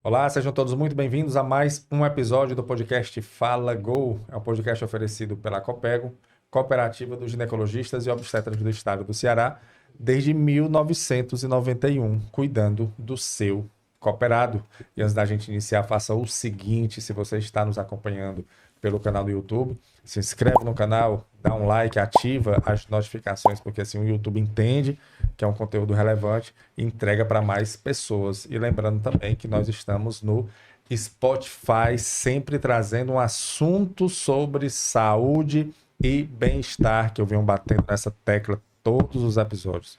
Olá, sejam todos muito bem-vindos a mais um episódio do podcast Fala Go. É um podcast oferecido pela Copego, Cooperativa dos Ginecologistas e Obstetras do Estado do Ceará, desde 1991, cuidando do seu cooperado. E antes da gente iniciar, faça o seguinte: se você está nos acompanhando pelo canal do YouTube, se inscreve no canal, dá um like, ativa as notificações, porque assim o YouTube entende que é um conteúdo relevante e entrega para mais pessoas. E lembrando também que nós estamos no Spotify, sempre trazendo um assunto sobre saúde e bem-estar, que eu venho batendo nessa tecla todos os episódios,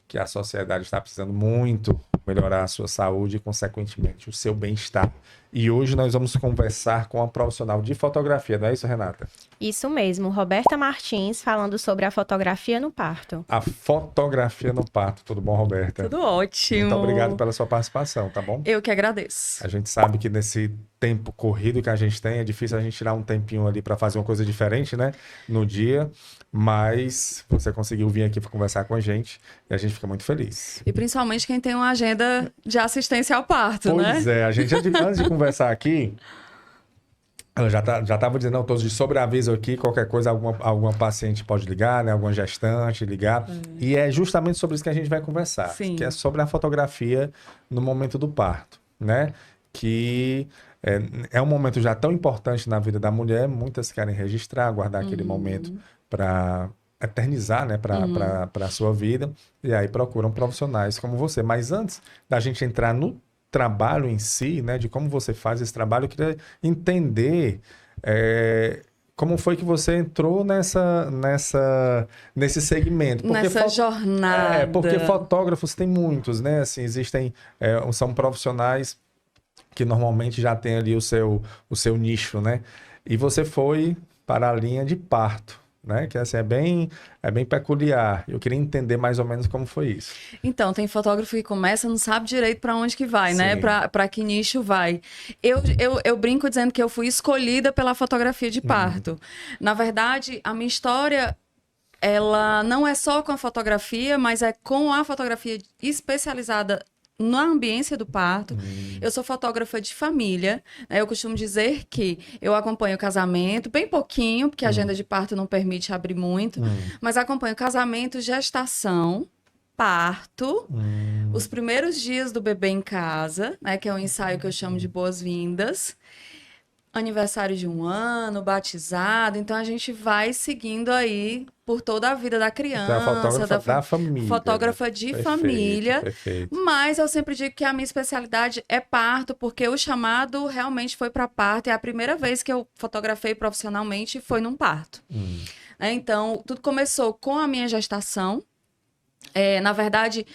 que a sociedade está precisando muito melhorar a sua saúde e, consequentemente, o seu bem-estar. E hoje nós vamos conversar com uma profissional de fotografia, não é isso, Renata? Isso mesmo, Roberta Martins falando sobre a fotografia no parto. A fotografia no parto. Tudo bom, Roberta? Tudo ótimo. Muito obrigado pela sua participação, tá bom? Eu que agradeço. A gente sabe que nesse tempo corrido que a gente tem, é difícil a gente tirar um tempinho ali para fazer uma coisa diferente, né? No dia, mas você conseguiu vir aqui para conversar com a gente e a gente fica muito feliz. E principalmente quem tem uma agenda de assistência ao parto, né? Pois é, a gente antes de conversar aqui, ela já estava dizendo, não, todos de sobreaviso aqui, qualquer coisa, alguma paciente pode ligar, né? Alguma gestante ligar. E é justamente sobre isso que a gente vai conversar, Sim. que é sobre a fotografia no momento do parto, né? Que é um momento já tão importante na vida da mulher, muitas querem registrar, guardar aquele momento para eternizar, né? Para a sua vida, e aí procuram profissionais como você. Mas antes da gente entrar no trabalho em si, né, de como você faz esse trabalho, eu queria entender como foi que você entrou nesse segmento. Porque Nessa jornada. porque fotógrafos tem muitos, né? Assim, existem, são profissionais que normalmente já têm ali o seu nicho, né? E você foi para a linha de parto, né? Que assim, é bem peculiar. Eu queria entender mais ou menos como foi isso. Então, tem fotógrafo que começa, não sabe direito para onde que vai, né? Sim. Para que nicho vai. Eu brinco dizendo que eu fui escolhida pela fotografia de parto. Na verdade, a minha história, ela não é só com a fotografia, mas é com a fotografia especializada na ambiência do parto. Eu sou fotógrafa de família, né? Eu costumo dizer que eu acompanho o casamento, bem pouquinho, porque a agenda de parto não permite abrir muito, mas acompanho casamento, gestação, parto, os primeiros dias do bebê em casa, né? Que é um ensaio que eu chamo de boas-vindas, aniversário de 1 ano, batizado. Então a gente vai seguindo aí por toda a vida da criança, Então, é a fotógrafa da família. fotógrafa de Perfeito, família. perfeito. Mas eu sempre digo que a minha especialidade é parto, porque o chamado realmente foi para parto. É a primeira vez que eu fotografei profissionalmente foi num parto. Então, tudo começou com a minha gestação. Na verdade,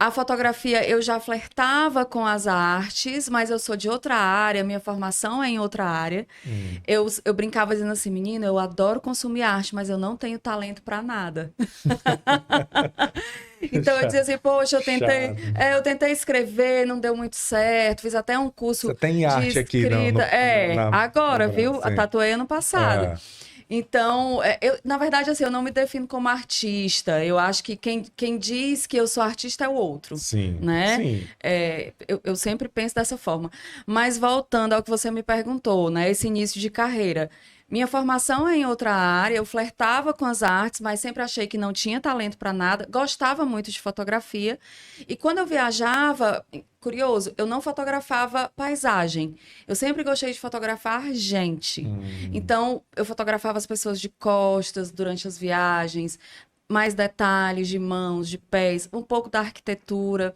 a fotografia eu já flertava com as artes, mas eu sou de outra área, minha formação é em outra área. Eu brincava dizendo assim, menina, eu adoro consumir arte, mas eu não tenho talento para nada. Então eu dizia assim, poxa, eu tentei escrever, não deu muito certo, fiz até um curso Você tem de arte aqui, não? escrita. Agora, viu? Sim. Tatuei ano passado. Então, na verdade, assim, eu não me defino como artista. Eu acho que quem diz que eu sou artista é o outro. Sim, Né? sim. Eu sempre penso dessa forma. Mas voltando ao que você me perguntou, né? Esse início de carreira. Minha formação é em outra área, eu flertava com as artes, mas sempre achei que não tinha talento para nada. Gostava muito de fotografia. E quando eu viajava, curioso, eu não fotografava paisagem. Eu sempre gostei de fotografar gente. Então, eu fotografava as pessoas de costas durante as viagens, mais detalhes de mãos, de pés, um pouco da arquitetura,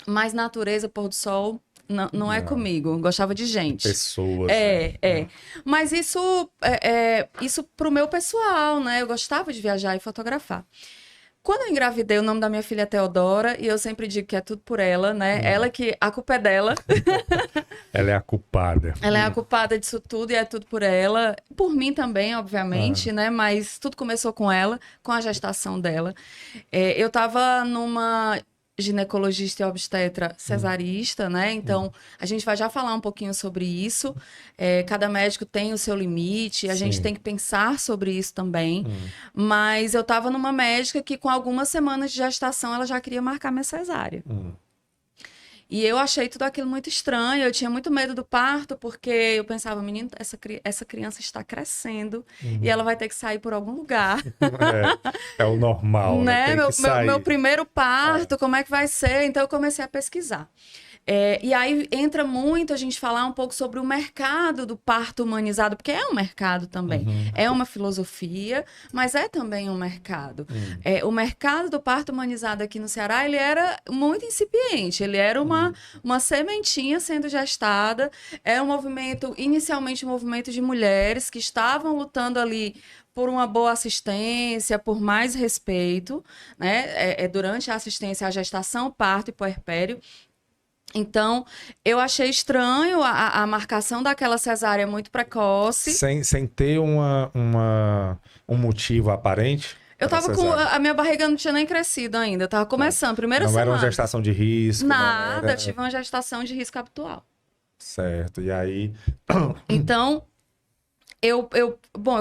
mais natureza, pôr do sol. Não é comigo, gostava de gente. Pessoas. Né? Mas isso pro meu pessoal, né? Eu gostava de viajar e fotografar. Quando eu engravidei, o nome da minha filha é Teodora, e eu sempre digo que é tudo por ela, né? A culpa é dela. Ela é a culpada. Ela é a culpada disso tudo e é tudo por ela. Por mim também, obviamente, né? Mas tudo começou com ela, com a gestação dela. Eu tava numa ginecologista e obstetra cesarista, né? Então, a gente vai já falar um pouquinho sobre isso. Cada médico tem o seu limite, a gente tem que pensar sobre isso também. Mas eu estava numa médica que, com algumas semanas de gestação, ela já queria marcar minha cesárea. E eu achei tudo aquilo muito estranho, eu tinha muito medo do parto, porque eu pensava, menino, essa criança está crescendo e ela vai ter que sair por algum lugar. É o normal, né? Tem que sair. Meu primeiro parto, como é que vai ser? Então eu comecei a pesquisar. E aí entra muito a gente falar um pouco sobre o mercado do parto humanizado, porque é um mercado também. É uma filosofia, mas é também um mercado. O mercado do parto humanizado aqui no Ceará, ele era muito incipiente. Ele era uma sementinha sendo gestada. É um movimento, inicialmente um movimento de mulheres que estavam lutando ali por uma boa assistência, por mais respeito, né? Durante a assistência à gestação, parto e puerpério. Então, eu achei estranho a marcação daquela cesárea muito precoce. Sem ter um motivo aparente? Eu tava com... A minha barriga não tinha nem crescido ainda. Eu tava começando, primeira semana. Não era uma gestação de risco? Nada, eu tive uma gestação de risco habitual. Certo, e aí... Então, eu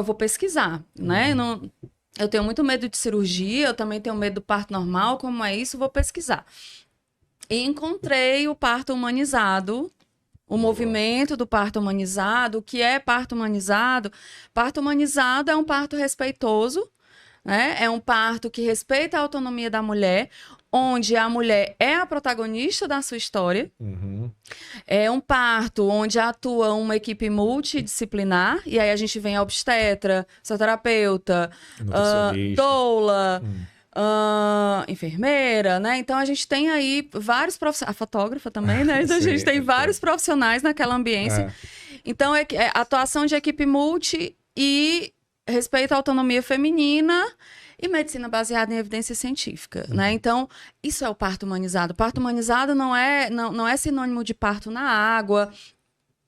vou pesquisar, né? Eu tenho muito medo de cirurgia, eu também tenho medo do parto normal, como é isso? Vou pesquisar. E encontrei o parto humanizado, o movimento do parto humanizado. O que é parto humanizado? Parto humanizado é um parto respeitoso, né? É um parto que respeita a autonomia da mulher, onde a mulher é a protagonista da sua história. É um parto onde atua uma equipe multidisciplinar, e aí a gente vem a obstetra, fisioterapeuta, doula... enfermeira, né? Então a gente tem aí vários profissionais, a fotógrafa também, né? Então a gente tem vários profissionais naquela ambiência. Então é atuação de equipe multi e respeito à autonomia feminina e medicina baseada em evidência científica, né? Então isso é o parto humanizado. Parto humanizado não é sinônimo de parto na água.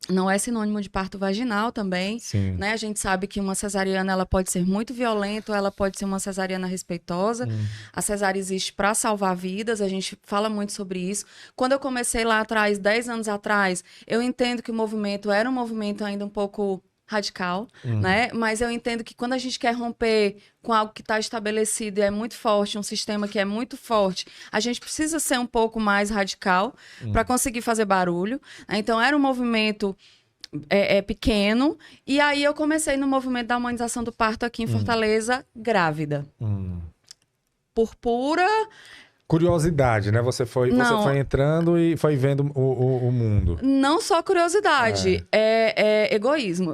Não é sinônimo de parto vaginal também, né? A gente sabe que uma cesariana ela pode ser muito violenta, ou ela pode ser uma cesariana respeitosa. A cesárea existe para salvar vidas, a gente fala muito sobre isso. Quando eu comecei lá atrás, 10 anos atrás, eu entendo que o movimento era um movimento ainda um pouco radical, né? Mas eu entendo que quando a gente quer romper com algo que está estabelecido e é muito forte, um sistema que é muito forte, a gente precisa ser um pouco mais radical para conseguir fazer barulho. Então, era um movimento pequeno. E aí, eu comecei no movimento da humanização do parto aqui em Fortaleza, grávida. Por pura... curiosidade, né? Você foi entrando e foi vendo o mundo. Não só curiosidade, é egoísmo.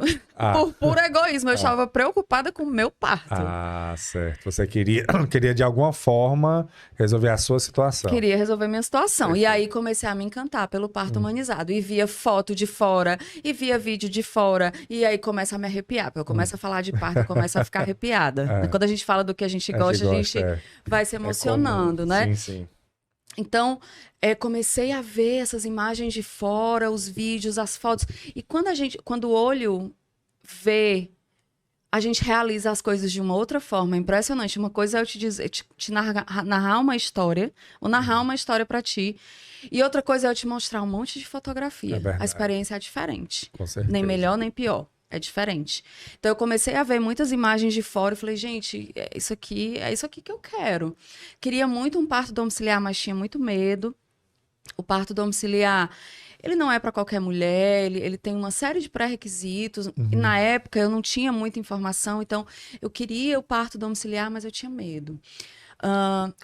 Por puro egoísmo. Eu estava preocupada com o meu parto. Certo. Você queria de alguma forma resolver a sua situação. Queria resolver minha situação. E aí comecei a me encantar pelo parto humanizado. E via foto de fora, e via vídeo de fora. E aí começa a me arrepiar. Porque eu começo a falar de parto, eu começo a ficar arrepiada. Quando a gente fala do que a gente gosta, a gente vai se emocionando, né? Sim. Então, comecei a ver essas imagens de fora, os vídeos, as fotos. E quando o olho vê, a gente realiza as coisas de uma outra forma. É impressionante. Uma coisa é eu te dizer, te narrar uma história, ou narrar uma história para ti. E outra coisa é eu te mostrar um monte de fotografia. A experiência é diferente. Com certeza. Nem melhor, nem pior. É diferente. Então, eu comecei a ver muitas imagens de fora e falei, gente, é isso aqui que eu quero. Queria muito um parto domiciliar, mas tinha muito medo. O parto domiciliar, ele não é para qualquer mulher, ele tem uma série de pré-requisitos. E na época, eu não tinha muita informação, então eu queria o parto domiciliar, mas eu tinha medo.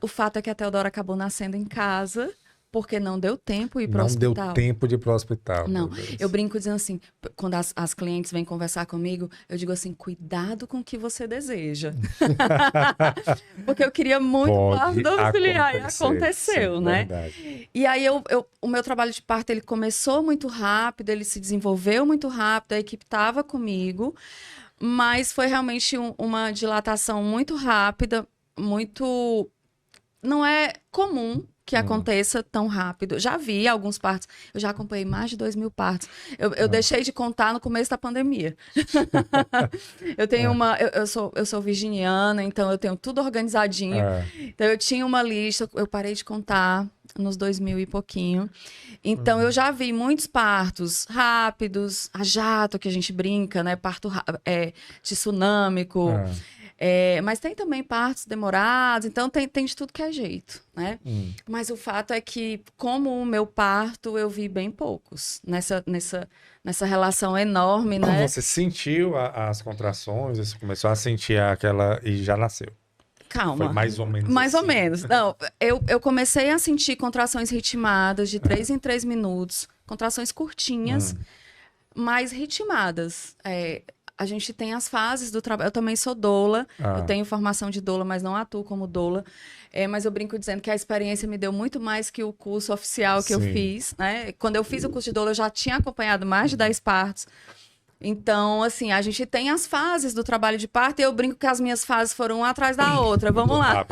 O fato é que a Teodora acabou nascendo em casa, porque não deu tempo de ir para o hospital. Não deu tempo de ir para o hospital. Não, eu brinco dizendo assim, quando as clientes vêm conversar comigo, eu digo assim, cuidado com o que você deseja. Porque eu queria muito parto domiciliar e aconteceu, né? Verdade. E aí o meu trabalho de parto, ele começou muito rápido, ele se desenvolveu muito rápido, a equipe estava comigo, mas foi realmente uma dilatação muito rápida, muito... Não é comum que aconteça tão rápido. Já vi alguns partos. Eu já acompanhei mais de 2.000 partos. Eu deixei de contar no começo da pandemia. Eu tenho eu sou virginiana, então eu tenho tudo organizadinho. Então eu tinha uma lista, eu parei de contar nos 2.000 e pouquinho. Então eu já vi muitos partos rápidos, a jato, que a gente brinca, né? Parto tsunâmico. Mas tem também partos demorados, então tem de tudo que é jeito, né? Mas o fato é que, como o meu parto, eu vi bem poucos nessa relação enorme, né? Você sentiu as contrações, você começou a sentir aquela e já nasceu. Calma. Foi mais ou menos Mais assim. ou menos. Não, eu comecei a sentir contrações ritmadas de 3 em 3 minutos, contrações curtinhas, mas ritmadas. A gente tem as fases do trabalho. Eu também sou doula, eu tenho formação de doula, mas não atuo como doula. Mas eu brinco dizendo que a experiência me deu muito mais que o curso oficial que eu fiz, né? Quando eu fiz o curso de doula, eu já tinha acompanhado mais de 10 partos. Então, assim, a gente tem as fases do trabalho de parto e eu brinco que as minhas fases foram uma atrás da outra. Vamos lá.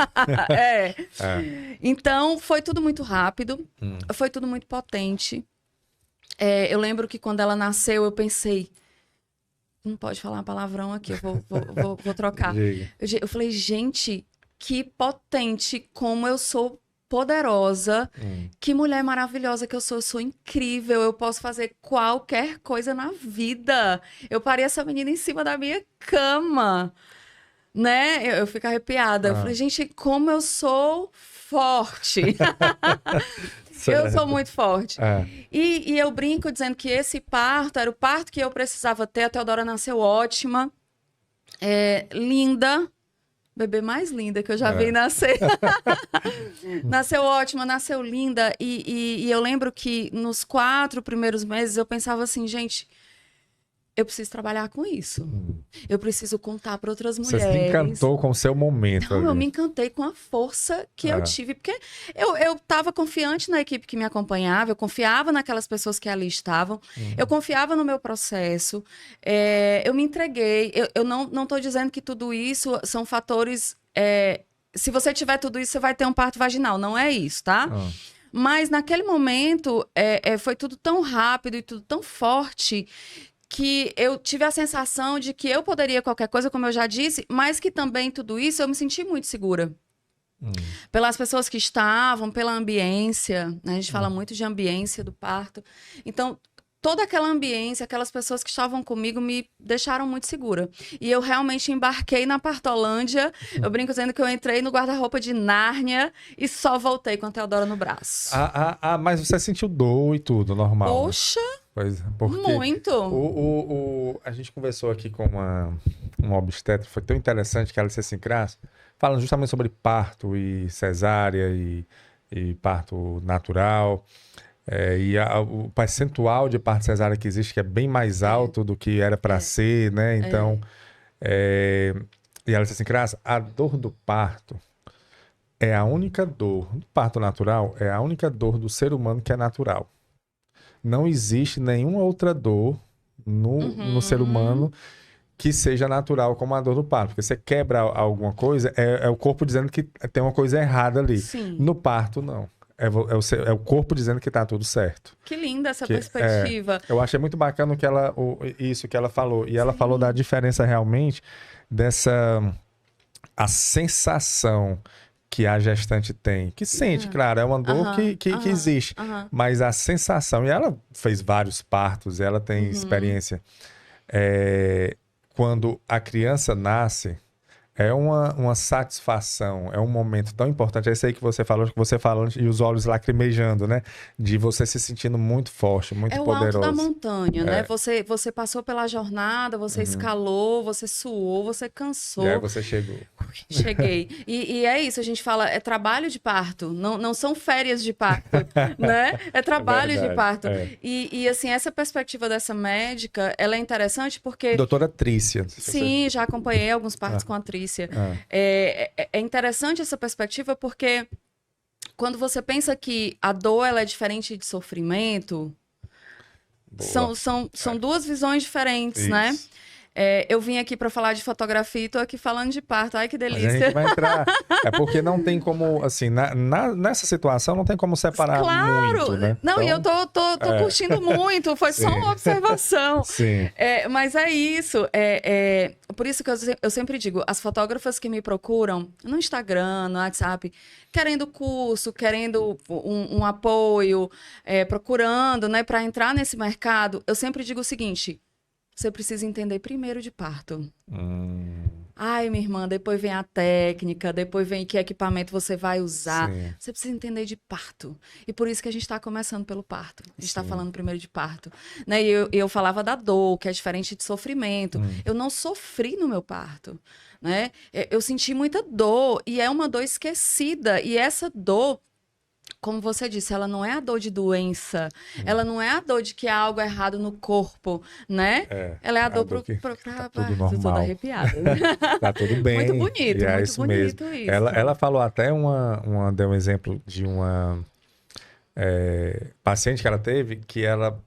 Então, foi tudo muito rápido, foi tudo muito potente. Eu lembro que quando ela nasceu, eu pensei, não pode falar um palavrão aqui, eu vou trocar. Eu falei, gente, que potente, como eu sou poderosa, que mulher maravilhosa que eu sou incrível, eu posso fazer qualquer coisa na vida. Eu parei essa menina em cima da minha cama, né? Eu fico arrepiada. Eu falei, gente, como eu sou forte. Eu sou muito forte. E eu brinco dizendo que esse parto era o parto que eu precisava ter. A Teodora nasceu ótima, linda, bebê mais linda que eu já vi nascer. Nasceu ótima, nasceu linda. E eu lembro que nos 4 primeiros meses eu pensava assim, gente, eu preciso trabalhar com isso. Eu preciso contar para outras mulheres. Você se encantou com o seu momento. Não, eu me encantei com a força que eu tive. Porque eu estava confiante na equipe que me acompanhava, eu confiava naquelas pessoas que ali estavam, eu confiava no meu processo, eu me entreguei. Eu não estou dizendo que tudo isso são fatores... se você tiver tudo isso, você vai ter um parto vaginal. Não é isso, tá? Mas naquele momento, foi tudo tão rápido e tudo tão forte que eu tive a sensação de que eu poderia qualquer coisa, como eu já disse, mas que também tudo isso eu me senti muito segura. Pelas pessoas que estavam, pela ambiência, né? A gente fala muito de ambiência do parto. Então, toda aquela ambiência, aquelas pessoas que estavam comigo me deixaram muito segura. E eu realmente embarquei na Partolândia. Eu brinco dizendo que eu entrei no guarda-roupa de Nárnia e só voltei com a Teodora no braço. Mas você sentiu dor e tudo, normal. Poxa! Né? Pois, porque muito! A gente conversou aqui com uma obstetra, foi tão interessante que ela disse assim, Crasso, falando justamente sobre parto e cesárea e parto natural, o percentual de parto cesárea que existe, que é bem mais alto do que era para ser, né? Então, e ela disse assim, Crasso, a dor do parto é a única dor, do parto natural, é a única dor do ser humano que é natural. Não existe nenhuma outra dor no ser humano que seja natural como a dor do parto. Porque você quebra alguma coisa, é o corpo dizendo que tem uma coisa errada ali. Sim. No parto, não. É o corpo dizendo que tá tudo certo. Que linda essa perspectiva. Eu achei muito bacana isso que ela falou. E ela falou da diferença realmente a sensação que a gestante tem, que sente, claro, é uma dor que existe, mas a sensação, e ela fez vários partos, ela tem experiência, quando a criança nasce, é uma satisfação, é um momento tão importante, é isso aí que você falou e os olhos lacrimejando, né? De você se sentindo muito forte, muito poderoso. É o alto da montanha, né? Você passou pela jornada, você escalou, você suou, você cansou. E aí você chegou. Cheguei. E é isso, a gente fala, é trabalho de parto, não são férias de parto, né? É trabalho de parto. E assim, essa perspectiva dessa médica, ela é interessante porque... Doutora Trícia. Sim, já acompanhei alguns partos com a Trícia. É interessante essa perspectiva porque quando você pensa que a dor ela é diferente de sofrimento, são duas visões diferentes, né? Eu vim aqui para falar de fotografia e tô aqui falando de parto. Ai, que delícia. Mas a gente vai entrar. É porque não tem como, assim, nessa situação não tem como separar muito, né? Não, então... e eu tô curtindo muito. Foi só uma observação. Sim. Mas é isso. Por isso que eu sempre digo, as fotógrafas que me procuram no Instagram, no WhatsApp, querendo curso, querendo um apoio, procurando, né, para entrar nesse mercado, eu sempre digo o seguinte... Você precisa entender primeiro de parto. Ai, minha irmã, depois vem a técnica, depois vem que equipamento você vai usar. Sim. Você precisa entender de parto. E por isso que a gente está começando pelo parto. A gente está Sim. falando primeiro de parto. Né? E eu falava da dor, que é diferente de sofrimento. Eu não sofri no meu parto. Né? Eu senti muita dor, e é uma dor esquecida. E essa dor, como você disse, ela não é a dor de doença, ela não é a dor de que há algo errado no corpo, né? Ela é a dor que pra tá tô tudo toda normal. arrepiada. Tá tudo bem. Muito bonito, E é muito isso bonito mesmo. isso. Ela falou até deu um exemplo de uma paciente que ela teve, que ela,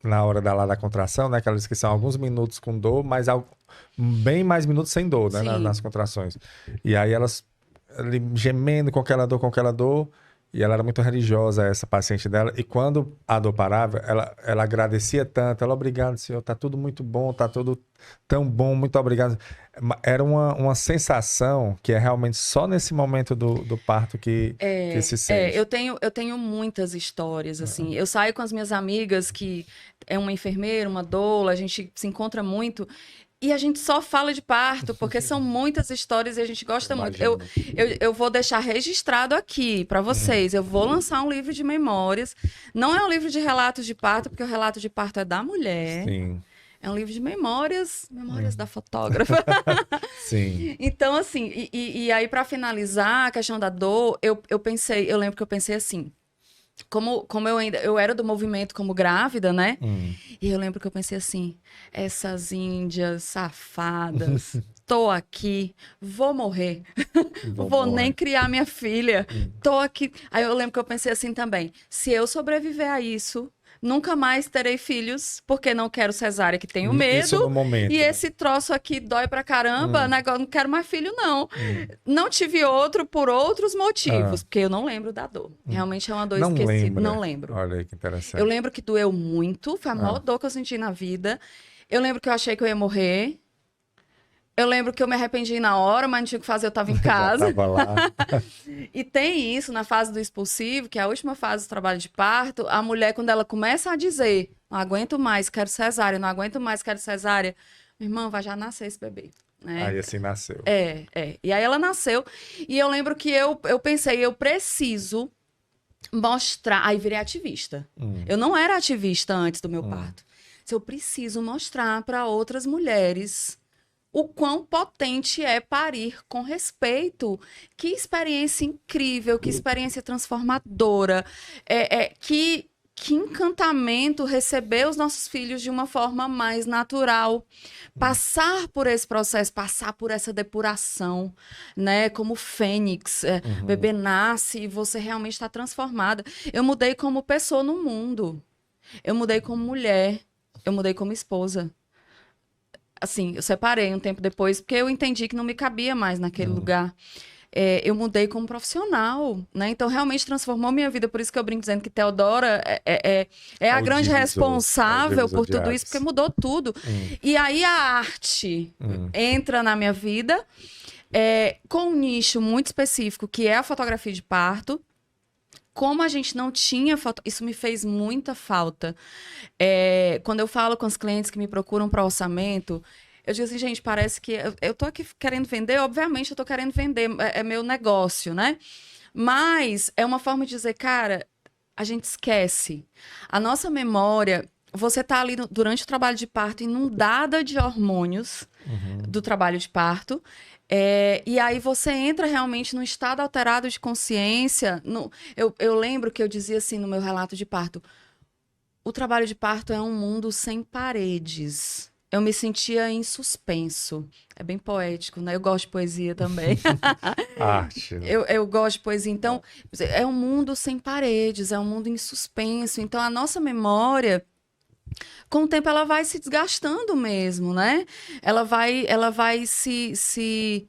na hora da contração, né? Que ela disse que são alguns minutos com dor, mas bem mais minutos sem dor, né? Sim. Nas contrações. E aí elas ali, gemendo com aquela dor. E ela era muito religiosa, essa paciente dela. E quando a dor parava, ela agradecia tanto. Ela, obrigado, senhor, tá tudo muito bom, tá tudo tão bom, muito obrigado. Era uma sensação que é realmente só nesse momento do parto que se sente. Eu tenho muitas histórias, assim. Eu saio com as minhas amigas, que é uma enfermeira, uma doula, a gente se encontra muito. E a gente só fala de parto, porque são muitas histórias e a gente gosta muito. Eu vou deixar registrado aqui para vocês. Eu vou lançar um livro de memórias. Não é um livro de relatos de parto, porque o relato de parto é da mulher. Sim. É um livro de memórias da fotógrafa. Sim. Então, assim, e aí para finalizar a questão da dor, eu lembro que eu pensei assim, como eu era do movimento como grávida, né? E eu lembro que eu pensei assim, essas índias safadas, tô aqui, vou morrer, vou nem criar minha filha, tô aqui. Aí eu lembro que eu pensei assim também, se eu sobreviver a isso, nunca mais terei filhos, porque não quero cesárea, que tenho medo. Isso no momento, e né? esse troço aqui dói pra caramba, negócio, não quero mais filho, não. Não tive outro por outros motivos, porque eu não lembro da dor. Realmente é uma dor Não esquecida. lembra? Não lembro. Olha aí que interessante. Eu lembro que doeu muito, foi a maior dor que eu senti na vida. Eu lembro que eu achei que eu ia morrer. Eu lembro que eu me arrependi na hora, mas não tinha o que fazer, eu tava em casa. Já tava lá. E tem isso na fase do expulsivo, que é a última fase do trabalho de parto. A mulher, quando ela começa a dizer, não aguento mais, quero cesárea, não aguento mais, quero cesárea. Minha irmã, vai já nascer esse bebê. Né? Aí assim nasceu. E aí ela nasceu. E eu lembro que eu pensei, eu preciso mostrar. Aí virei ativista. Eu não era ativista antes do meu parto. Eu preciso mostrar para outras mulheres o quão potente é parir com respeito. Que experiência incrível, que experiência transformadora. Que encantamento receber os nossos filhos de uma forma mais natural. Passar por esse processo, passar por essa depuração, né? Como fênix. O bebê nasce e você realmente está transformada. Eu mudei como pessoa no mundo. Eu mudei como mulher. Eu mudei como esposa. Assim, eu separei um tempo depois, porque eu entendi que não me cabia mais naquele lugar. Eu mudei como profissional, né? Então, realmente transformou minha vida. Por isso que eu brinco dizendo que Teodora é a grande responsável por tudo isso, porque mudou tudo. E aí a arte entra na minha vida com um nicho muito específico, que é a fotografia de parto. Como a gente não tinha foto, isso me fez muita falta. Quando eu falo com os clientes que me procuram para orçamento, eu digo assim, gente, parece que eu tô aqui querendo vender, obviamente eu tô querendo vender, é meu negócio, né? Mas é uma forma de dizer, cara, a gente esquece. A nossa memória, você tá ali durante o trabalho de parto inundada de hormônios do trabalho de parto. E aí você entra realmente num estado alterado de consciência. Eu lembro que eu dizia assim no meu relato de parto, o trabalho de parto é um mundo sem paredes. Eu me sentia em suspenso. É bem poético, né? Eu gosto de poesia também. Arte. Eu gosto de poesia. Então, é um mundo sem paredes, é um mundo em suspenso. Então, a nossa memória, com o tempo, ela vai se desgastando mesmo, né? Ela vai se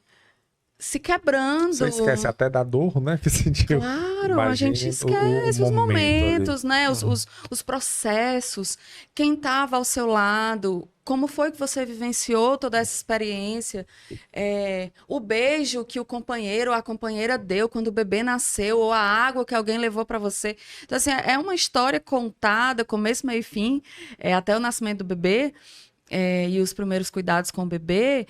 quebrando. Você esquece até da dor, né? Que sentiu. Claro, Imagine a gente esquece os momentos, ali. né? Os processos. Quem estava ao seu lado. Como foi que você vivenciou toda essa experiência? O beijo que o companheiro ou a companheira deu quando o bebê nasceu, ou a água que alguém levou para você. Então, assim, é uma história contada, começo, meio e fim, até o nascimento do bebê, e os primeiros cuidados com o bebê.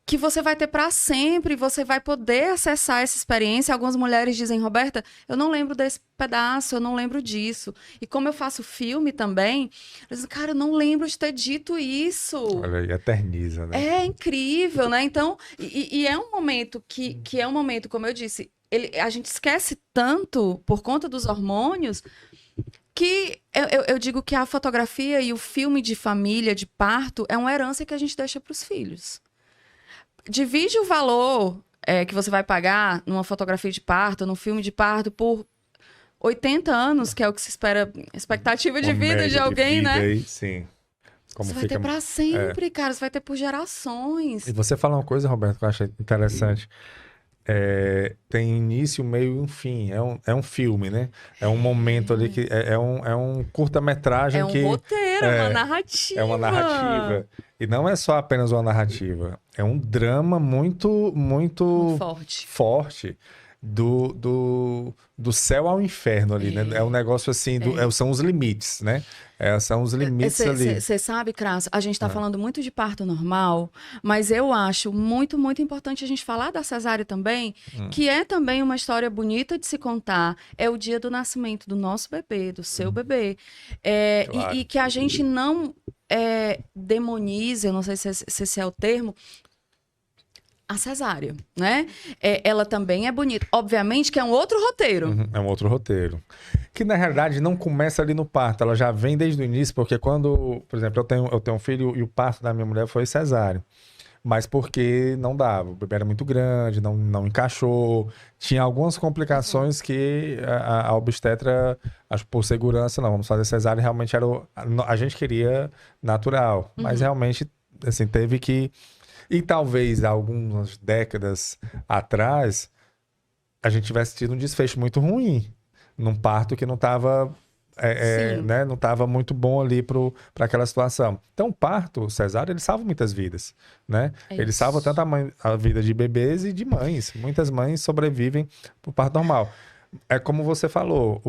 que você vai ter para sempre, você vai poder acessar essa experiência. Algumas mulheres dizem, Roberta, eu não lembro desse pedaço, eu não lembro disso. E como eu faço filme também, eu digo, cara, eu não lembro de ter dito isso. Olha aí, eterniza, né? É incrível, né? Então, e é um momento que é um momento, como eu disse, a gente esquece tanto por conta dos hormônios que eu digo que a fotografia e o filme de família, de parto, é uma herança que a gente deixa para os filhos. Divide o valor que você vai pagar numa fotografia de parto, num filme de parto, por 80 anos, que é o que se espera, expectativa de vida de alguém, né? Aí, sim. Como você vai ter para sempre, cara. Você vai ter por gerações. E você fala uma coisa, Roberto, que eu achei interessante. Tem início, meio e um fim. É um filme, né? É um momento ali que é um curta-metragem É um que... roteiro, é uma narrativa. É uma narrativa. E não é só apenas uma narrativa. É um drama muito, muito forte do céu ao inferno ali, né? É um negócio assim, são os limites, né? São os limites ali. Você sabe, Crasso, a gente está falando muito de parto normal, mas eu acho muito, muito importante a gente falar da cesárea também, que é também uma história bonita de se contar. É o dia do nascimento do nosso bebê, do seu bebê. Claro. E que a gente não demoniza, eu não sei se esse é o termo, a cesárea, né? Ela também é bonita. Obviamente que é um outro roteiro. É um outro roteiro. Que, na realidade, não começa ali no parto. Ela já vem desde o início, porque quando... Por exemplo, eu tenho um filho e o parto da minha mulher foi cesáreo. Mas porque não dava. O bebê era muito grande, não encaixou. Tinha algumas complicações que a obstetra, acho por segurança, não, vamos fazer cesárea, realmente era... A gente queria natural. Mas realmente, assim, teve que... E talvez há algumas décadas atrás a gente tivesse tido um desfecho muito ruim num parto que não estava né, não estava muito bom ali para aquela situação. Então, o parto cesárea, ele salva muitas vidas, né? Ele salva tanto a vida de bebês e de mães. Muitas mães sobrevivem por parto normal. É como você falou,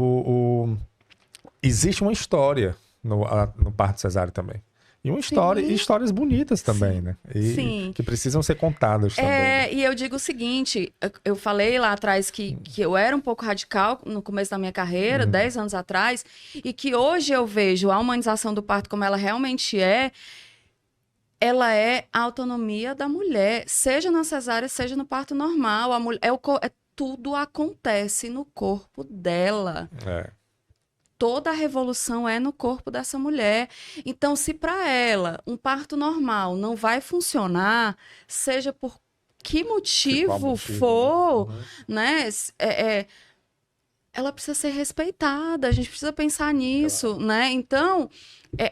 existe uma história no parto cesárea também. E uma história, e histórias bonitas também, né? E que precisam ser contadas também. Né? E eu digo o seguinte, eu falei lá atrás que eu era um pouco radical no começo da minha carreira, 10 anos atrás, e que hoje eu vejo a humanização do parto como ela realmente ela é a autonomia da mulher, seja na cesárea, seja no parto normal. A mulher, tudo acontece no corpo dela. Toda a revolução é no corpo dessa mulher. Então, se para ela um parto normal não vai funcionar, seja por que motivo for, né? Ela precisa ser respeitada. A gente precisa pensar nisso, né? Então,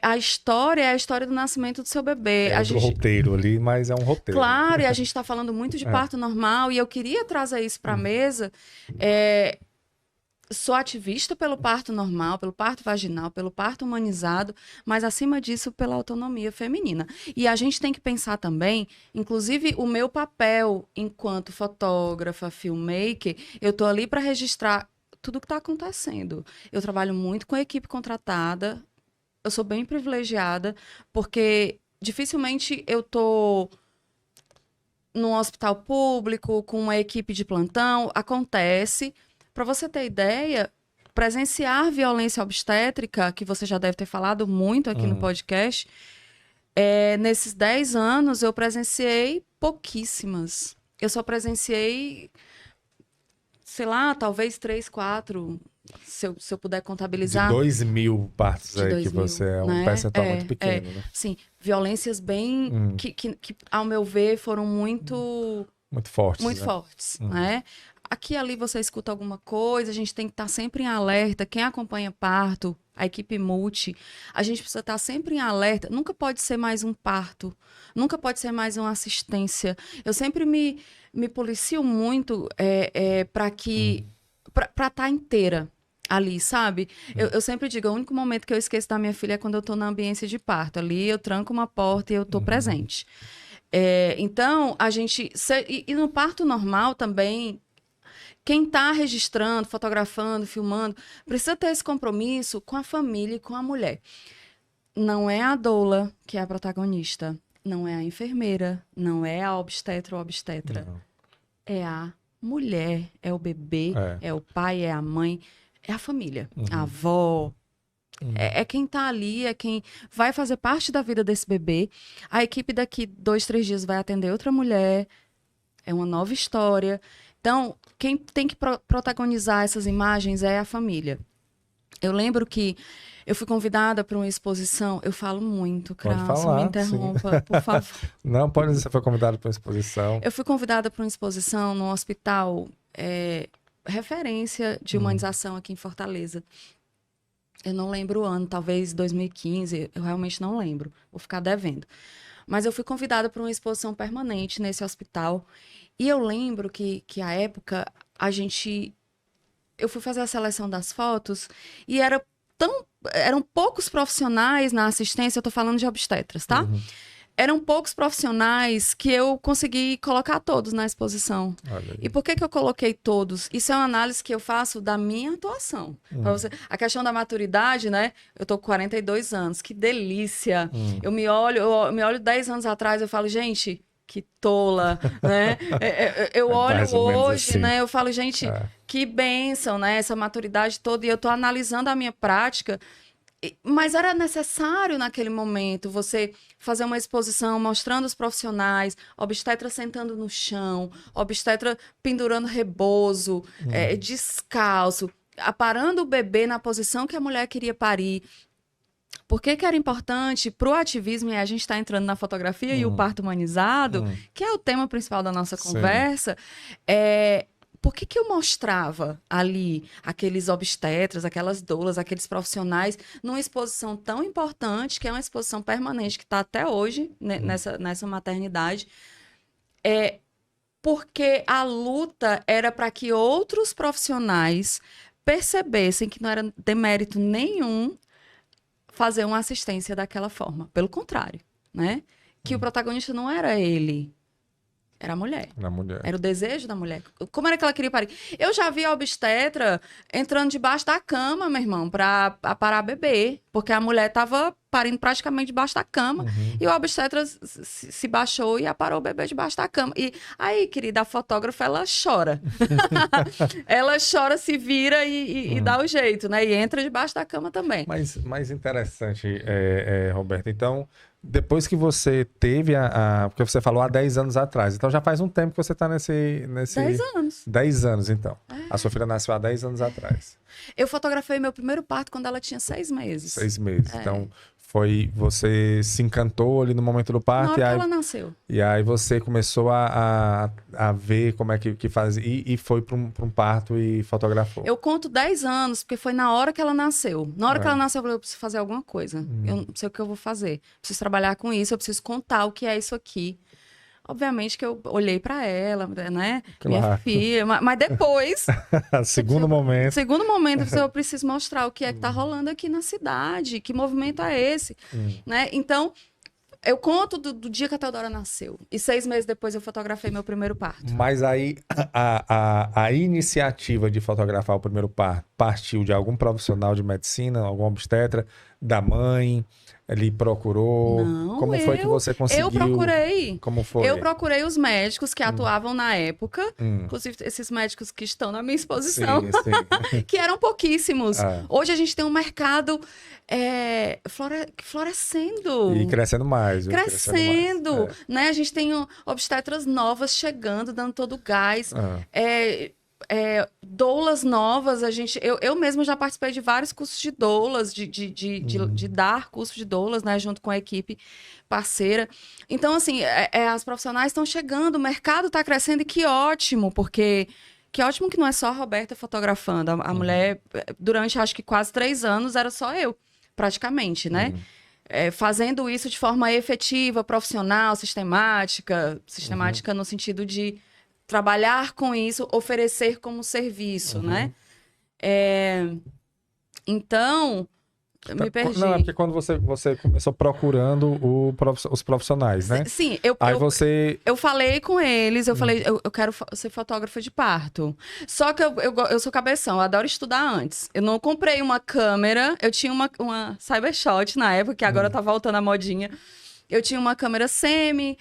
a história é a história do nascimento do seu bebê. Roteiro ali, mas é um roteiro. Claro, e a gente está falando muito de parto normal, e eu queria trazer isso para a mesa. Sou ativista pelo parto normal, pelo parto vaginal, pelo parto humanizado, mas acima disso pela autonomia feminina. E a gente tem que pensar também, inclusive o meu papel enquanto fotógrafa, filmmaker, eu estou ali para registrar tudo o que está acontecendo. Eu trabalho muito com a equipe contratada, eu sou bem privilegiada, porque dificilmente eu estou num hospital público com uma equipe de plantão, acontece. Para você ter ideia, presenciar violência obstétrica, que você já deve ter falado muito aqui no podcast, nesses 10 anos eu presenciei pouquíssimas. Eu só presenciei, sei lá, talvez 3, 4, se eu puder contabilizar. De 2.000 partos aí que você é um percentual muito pequeno, né? Sim, violências bem... Que, ao meu ver, foram muito fortes. Muito fortes, né? Aqui e ali você escuta alguma coisa, a gente tem que estar sempre em alerta. Quem acompanha parto, a equipe multi, a gente precisa estar sempre em alerta. Nunca pode ser mais um parto, nunca pode ser mais uma assistência. Eu sempre me policio muito para estar inteira ali, sabe? Eu sempre digo, o único momento que eu esqueço da minha filha é quando eu estou na ambiência de parto. Ali eu tranco uma porta e eu estou presente. Então, a gente... E no parto normal também... Quem está registrando, fotografando, filmando, precisa ter esse compromisso com a família e com a mulher. Não é a doula que é a protagonista. não é a enfermeira, não é a obstetra ou obstetra. Não. É a mulher, é o bebê, é o pai, é a mãe, é a família, a avó. É quem tá ali, é quem vai fazer parte da vida desse bebê. A equipe daqui 2, 3 dias vai atender outra mulher. É uma nova história. Então, quem tem que protagonizar essas imagens é a família. Eu lembro que eu fui convidada para uma exposição. Eu falo muito, Pode Crasso, falar, me interrompa, por favor. Não, pode dizer, você foi convidado para uma exposição. Eu fui convidada para uma exposição num hospital referência de humanização aqui em Fortaleza. Eu não lembro o ano, talvez 2015, eu realmente não lembro. Vou ficar devendo. Mas eu fui convidada para uma exposição permanente nesse hospital. E eu lembro que à época, eu fui fazer a seleção das fotos e eram poucos profissionais na assistência, eu tô falando de obstetras, tá? Eram poucos profissionais que eu consegui colocar todos na exposição. E por que eu coloquei todos? Isso é uma análise que eu faço da minha atuação. A questão da maturidade, né? Eu tô com 42 anos, que delícia. Eu me olho 10 anos atrás, eu falo, gente, que tola, né? Eu olho hoje, assim, né? Eu falo, gente, que bênção, né? Essa maturidade toda. E eu tô analisando a minha prática. Mas era necessário naquele momento você fazer uma exposição mostrando os profissionais, obstetra sentando no chão, obstetra pendurando rebozo, descalço, aparando o bebê na posição que a mulher queria parir. Por que era importante para o ativismo, e a gente está entrando na fotografia e o parto humanizado, que é o tema principal da nossa conversa, por que eu mostrava ali aqueles obstetras, aquelas doulas, aqueles profissionais numa exposição tão importante, que é uma exposição permanente, que está até hoje nessa maternidade? Porque a luta era para que outros profissionais percebessem que não era demérito nenhum fazer uma assistência daquela forma. Pelo contrário, né? Que o protagonista não era ele. Era a mulher. Era o desejo da mulher. Como era que ela queria parir? Eu já vi a obstetra entrando debaixo da cama, meu irmão, para parar bebê. Porque a mulher estava parindo praticamente debaixo da cama. E o obstetra se baixou e aparou o bebê debaixo da cama. E aí, querida, a fotógrafa, ela chora. Ela chora, se vira e dá o jeito, né? E entra debaixo da cama também. Mas mais interessante, Roberta, então... Depois que você teve porque você falou há 10 anos atrás. Então já faz um tempo que você está nesse... 10 anos. 10 anos, então. A sua filha nasceu há 10 anos atrás. Eu fotografei meu primeiro parto quando ela tinha 6 meses. 6 meses. Então, você se encantou ali no momento do parto. Na hora que ela nasceu. E aí você começou a ver como é que fazia. E foi para um parto e fotografou. Eu conto 10 anos, porque foi na hora que ela nasceu. Na hora que ela nasceu, eu falei, eu preciso fazer alguma coisa. Eu não sei o que eu vou fazer. Preciso trabalhar com isso, eu preciso contar o que é isso aqui. Obviamente que eu olhei para ela, né? Claro. Minha filha. Mas depois... Segundo momento, eu preciso mostrar o que é que tá rolando aqui na cidade. Que movimento é esse? Né? Então, eu conto do dia que a Teodora nasceu. E 6 meses depois eu fotografei meu primeiro parto. Mas aí a iniciativa de fotografar o primeiro parto partiu de algum profissional de medicina, algum obstetra, da mãe... Ele procurou? Não, como foi que você conseguiu? Eu procurei. Como foi? Eu procurei os médicos que atuavam na época, inclusive esses médicos que estão na minha exposição, sim. que eram pouquíssimos. Hoje a gente tem um mercado florescendo. E crescendo mais. Crescendo. Né? A gente tem obstetras novas chegando, dando todo o gás. Doulas novas, eu mesma já participei de vários cursos de doulas, de dar cursos de doulas, né, junto com a equipe parceira. Então, assim, as profissionais estão chegando, o mercado está crescendo e que ótimo, porque que ótimo que não é só a Roberta fotografando. A mulher, durante acho que quase 3 anos, era só eu, praticamente, né? Fazendo isso de forma efetiva, profissional, sistemática no sentido de trabalhar com isso, oferecer como serviço, né? Então, me perdi. Não, é porque quando você começou procurando os profissionais, né? Sim, eu falei com eles, eu falei, eu quero ser fotógrafa de parto. Só que eu sou cabeção, eu adoro estudar antes. Eu não comprei uma câmera, eu tinha uma Cybershot na época, que agora tá voltando a modinha. eu tinha uma câmera semi,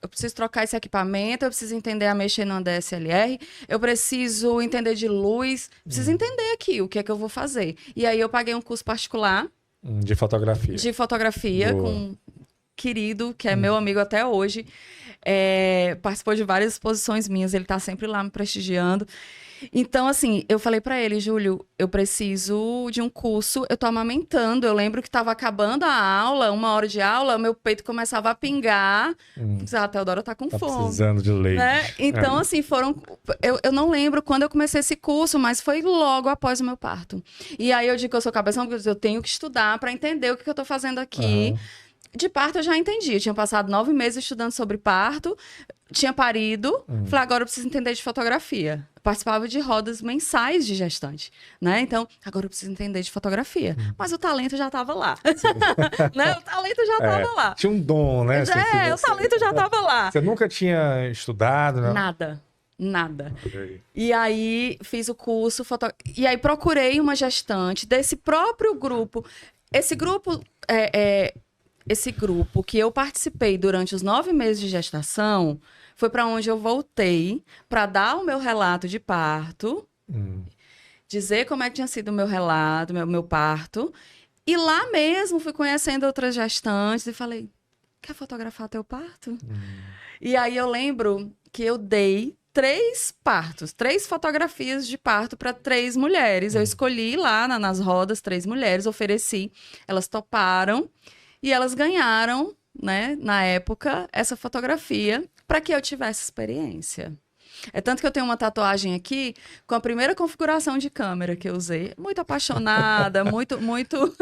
eu preciso trocar esse equipamento, eu preciso entender a mexer no DSLR, eu preciso entender de luz, preciso entender aqui o que é que eu vou fazer. E aí eu paguei um curso particular De fotografia. de fotografia Boa. com um querido, que é meu amigo até hoje. Participou de várias exposições minhas, ele tá sempre lá me prestigiando. Então, assim, eu falei pra ele, Júlio, eu preciso de um curso, eu tô amamentando. Eu lembro que tava acabando a aula, 1 hora de aula, meu peito começava a pingar. A Teodora tá com Tá fome. precisando de leite. Né? Então, assim, eu não lembro quando eu comecei esse curso, mas foi logo após o meu parto. E aí eu digo que eu sou cabeção, porque eu tenho que estudar pra entender o que eu tô fazendo aqui. De parto eu já entendi. Eu tinha passado 9 meses estudando sobre parto, tinha parido. Falei, agora eu preciso entender de fotografia. Eu participava de rodas mensais de gestante, né? Então, agora eu preciso entender de fotografia. Mas o talento já estava lá. Né? O talento já estava lá. Tinha um dom, né? Assim, se O talento já estava lá. Você nunca tinha estudado, né? Nada. E aí fiz o curso, e aí procurei uma gestante desse próprio grupo. Esse grupo que eu participei durante os 9 meses de gestação foi para onde eu voltei para dar o meu relato de parto, dizer como é que tinha sido o meu relato, meu parto. E lá mesmo fui conhecendo outras gestantes e falei, quer fotografar teu parto? E aí eu lembro que eu dei 3 fotografias de parto para 3 mulheres. Eu escolhi lá nas rodas 3 mulheres, ofereci, elas toparam. E elas ganharam, né, na época, essa fotografia para que eu tivesse experiência. É tanto que eu tenho uma tatuagem aqui com a primeira configuração de câmera que eu usei. Muito apaixonada, muito Pra muito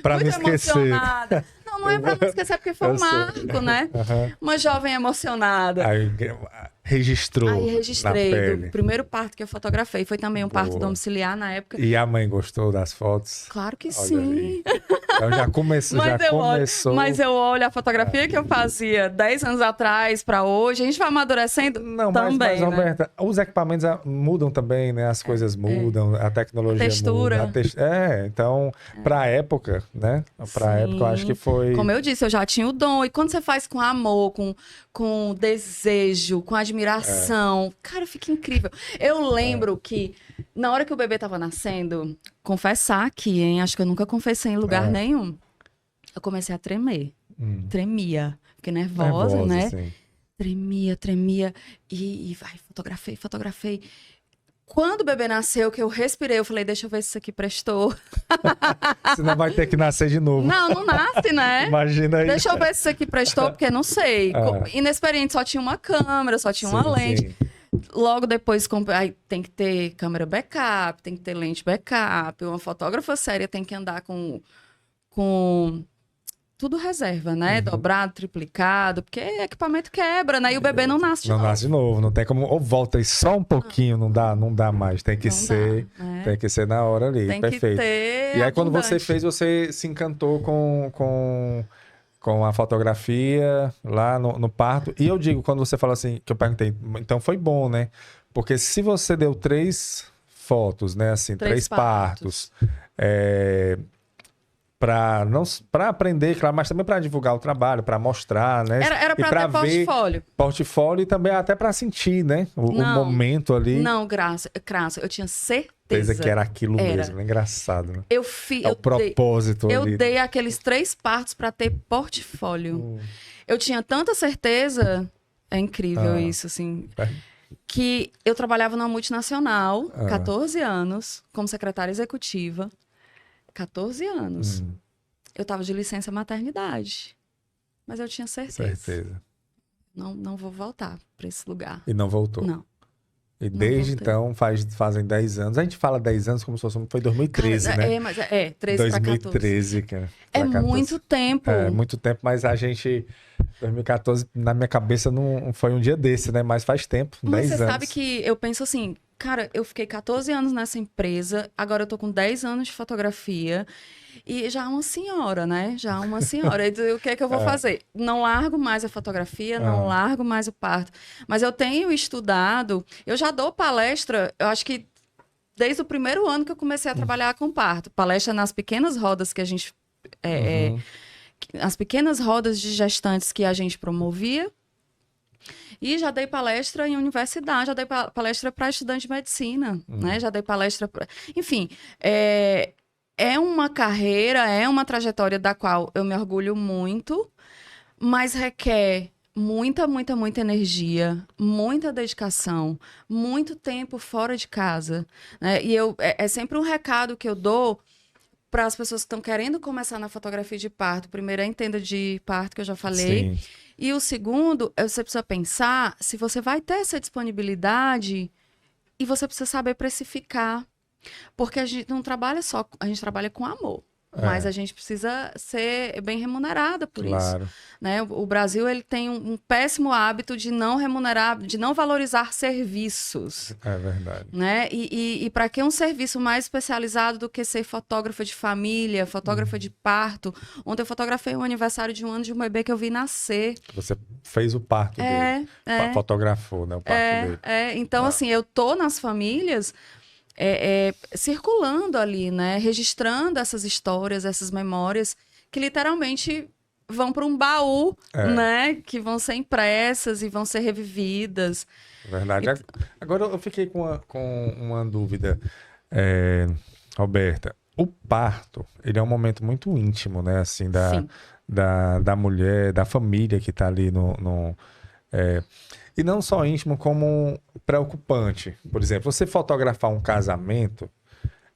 não esquecer. emocionada. Não é para não esquecer, porque foi um marco, né? Uma jovem emocionada. Aí registrou Aí na registrei pele. do primeiro parto que eu fotografei. Foi também um parto Boa. domiciliar na época. E a mãe gostou das fotos? Claro que Olha sim. aí. Então já começou. Mas eu olho a fotografia que eu fazia 10 anos atrás para hoje, a gente vai amadurecendo Não, também, mas né? Roberta, os equipamentos mudam também, né? As coisas mudam, a tecnologia Textura. muda. Então, pra época, né? Pra Sim. época, eu acho que foi... Como eu disse, eu já tinha o dom. E quando você faz com amor, com desejo, com admiração, cara, fica incrível. Eu lembro que, na hora que o bebê tava nascendo, confessar aqui, hein? Acho que eu nunca confessei em lugar nenhum. Eu comecei a tremer. Tremia. Fiquei nervosa, né? Sim. Tremia. E vai, fotografei. Quando o bebê nasceu, que eu respirei, eu falei, deixa eu ver se isso aqui prestou. Senão vai ter que nascer de novo. Não nasce, né? Imagina aí. Deixa eu ver se isso aqui prestou, porque não sei. Inexperiente, só tinha uma câmera, só tinha uma lente. Sim. Logo depois, aí tem que ter câmera backup, tem que ter lente backup. Uma fotógrafa séria tem que andar com tudo reserva, né? Dobrado, triplicado, porque equipamento quebra, né? E o bebê não nasce de Não novo. nasce de novo, não tem como. Ou volta aí só um pouquinho, não dá mais. Tem que Não ser. dá, né? Tem que ser na hora ali. Tem Perfeito. que ter E aí, quando você abundante. fez, você se encantou com a fotografia lá no parto. E eu digo, quando você fala assim, que eu perguntei, então foi bom, né? Porque se você deu 3 fotos, né? Assim, 3 partos. Para aprender, claro, mas também para divulgar o trabalho, para mostrar, né? Era para ter portfólio. Portfólio e também até para sentir, né? O momento ali. Não, Graça, eu tinha certeza. Que era aquilo mesmo, engraçado, né? O propósito ali. Eu dei aqueles 3 partos para ter portfólio. Eu tinha tanta certeza, é incrível isso, assim, que eu trabalhava numa multinacional, 14 anos, como secretária executiva. 14 anos. Eu tava de licença maternidade. Mas eu tinha certeza. Não vou voltar para esse lugar. E não voltou. Não. E desde então, fazem 10 anos. A gente fala 10 anos como se fosse... Foi 2013, cara, né? Mas 13 para 14. 2013, cara. É muito tempo. É, muito tempo, mas a gente... 2014, na minha cabeça, não foi um dia desse, né? Mas faz tempo, 10 Mas anos. você sabe que eu penso assim, cara, eu fiquei 14 anos nessa empresa, agora eu tô com 10 anos de fotografia e já uma senhora, né? Já uma senhora. E o que é que eu vou fazer? Não largo mais a fotografia, não largo mais o parto. Mas eu tenho estudado, eu já dou palestra, eu acho que desde o primeiro ano que eu comecei a trabalhar com parto. Palestra nas pequenas rodas que a gente... as pequenas rodas de gestantes que a gente promovia. E já dei palestra em universidade, já dei palestra para estudante de medicina, né? Já dei palestra para... Enfim, é uma carreira, é uma trajetória da qual eu me orgulho muito, mas requer muita energia, muita dedicação, muito tempo fora de casa, né? E é sempre um recado que eu dou para as pessoas que estão querendo começar na fotografia de parto. Primeiro, a tenda de parto, que eu já falei. Sim. E o segundo, você precisa pensar se você vai ter essa disponibilidade e você precisa saber precificar. Porque a gente não trabalha só, a gente trabalha com amor. Mas a gente precisa ser bem remunerada por isso. Né? O Brasil ele tem um péssimo hábito de não remunerar, de não valorizar serviços. É verdade. Né? E para que um serviço mais especializado do que ser fotógrafa de família, fotógrafa de parto? Ontem eu fotografei o aniversário de 1 ano de um bebê que eu vi nascer. Você fez o parto dele. Fotografou, né? O parto dele. Então, assim, eu tô nas famílias... circulando ali, né? Registrando essas histórias, essas memórias que literalmente vão para um baú, né? Que vão ser impressas e vão ser revividas. Verdade. Agora eu fiquei com uma dúvida, Roberta. O parto, ele é um momento muito íntimo, né? Assim, da mulher, da família que está ali e não só íntimo, como preocupante. Por exemplo, você fotografar um casamento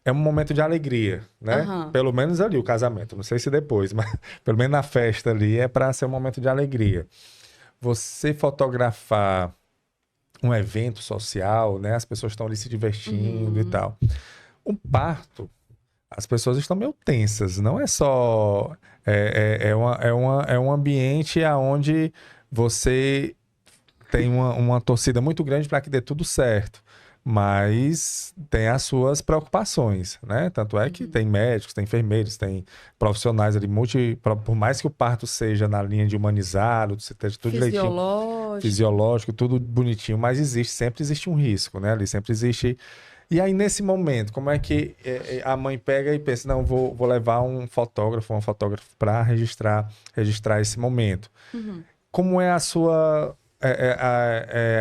é um momento de alegria, né? Pelo menos ali, o casamento. Não sei se depois, mas pelo menos na festa ali é para ser um momento de alegria. Você fotografar um evento social, né? As pessoas estão ali se divertindo e tal. Um parto, as pessoas estão meio tensas. Não é só... É um ambiente onde você... tem uma torcida muito grande para que dê tudo certo, mas tem as suas preocupações, né? Tanto é que tem médicos, tem enfermeiros, tem profissionais ali, por mais que o parto seja na linha de humanizado, você esteja tudo direitinho, fisiológico, tudo bonitinho, mas sempre existe um risco, né? Ali sempre existe... E aí, nesse momento, como é que a mãe pega e pensa, não, vou levar um fotógrafo, uma fotógrafa para registrar esse momento. Como é a sua...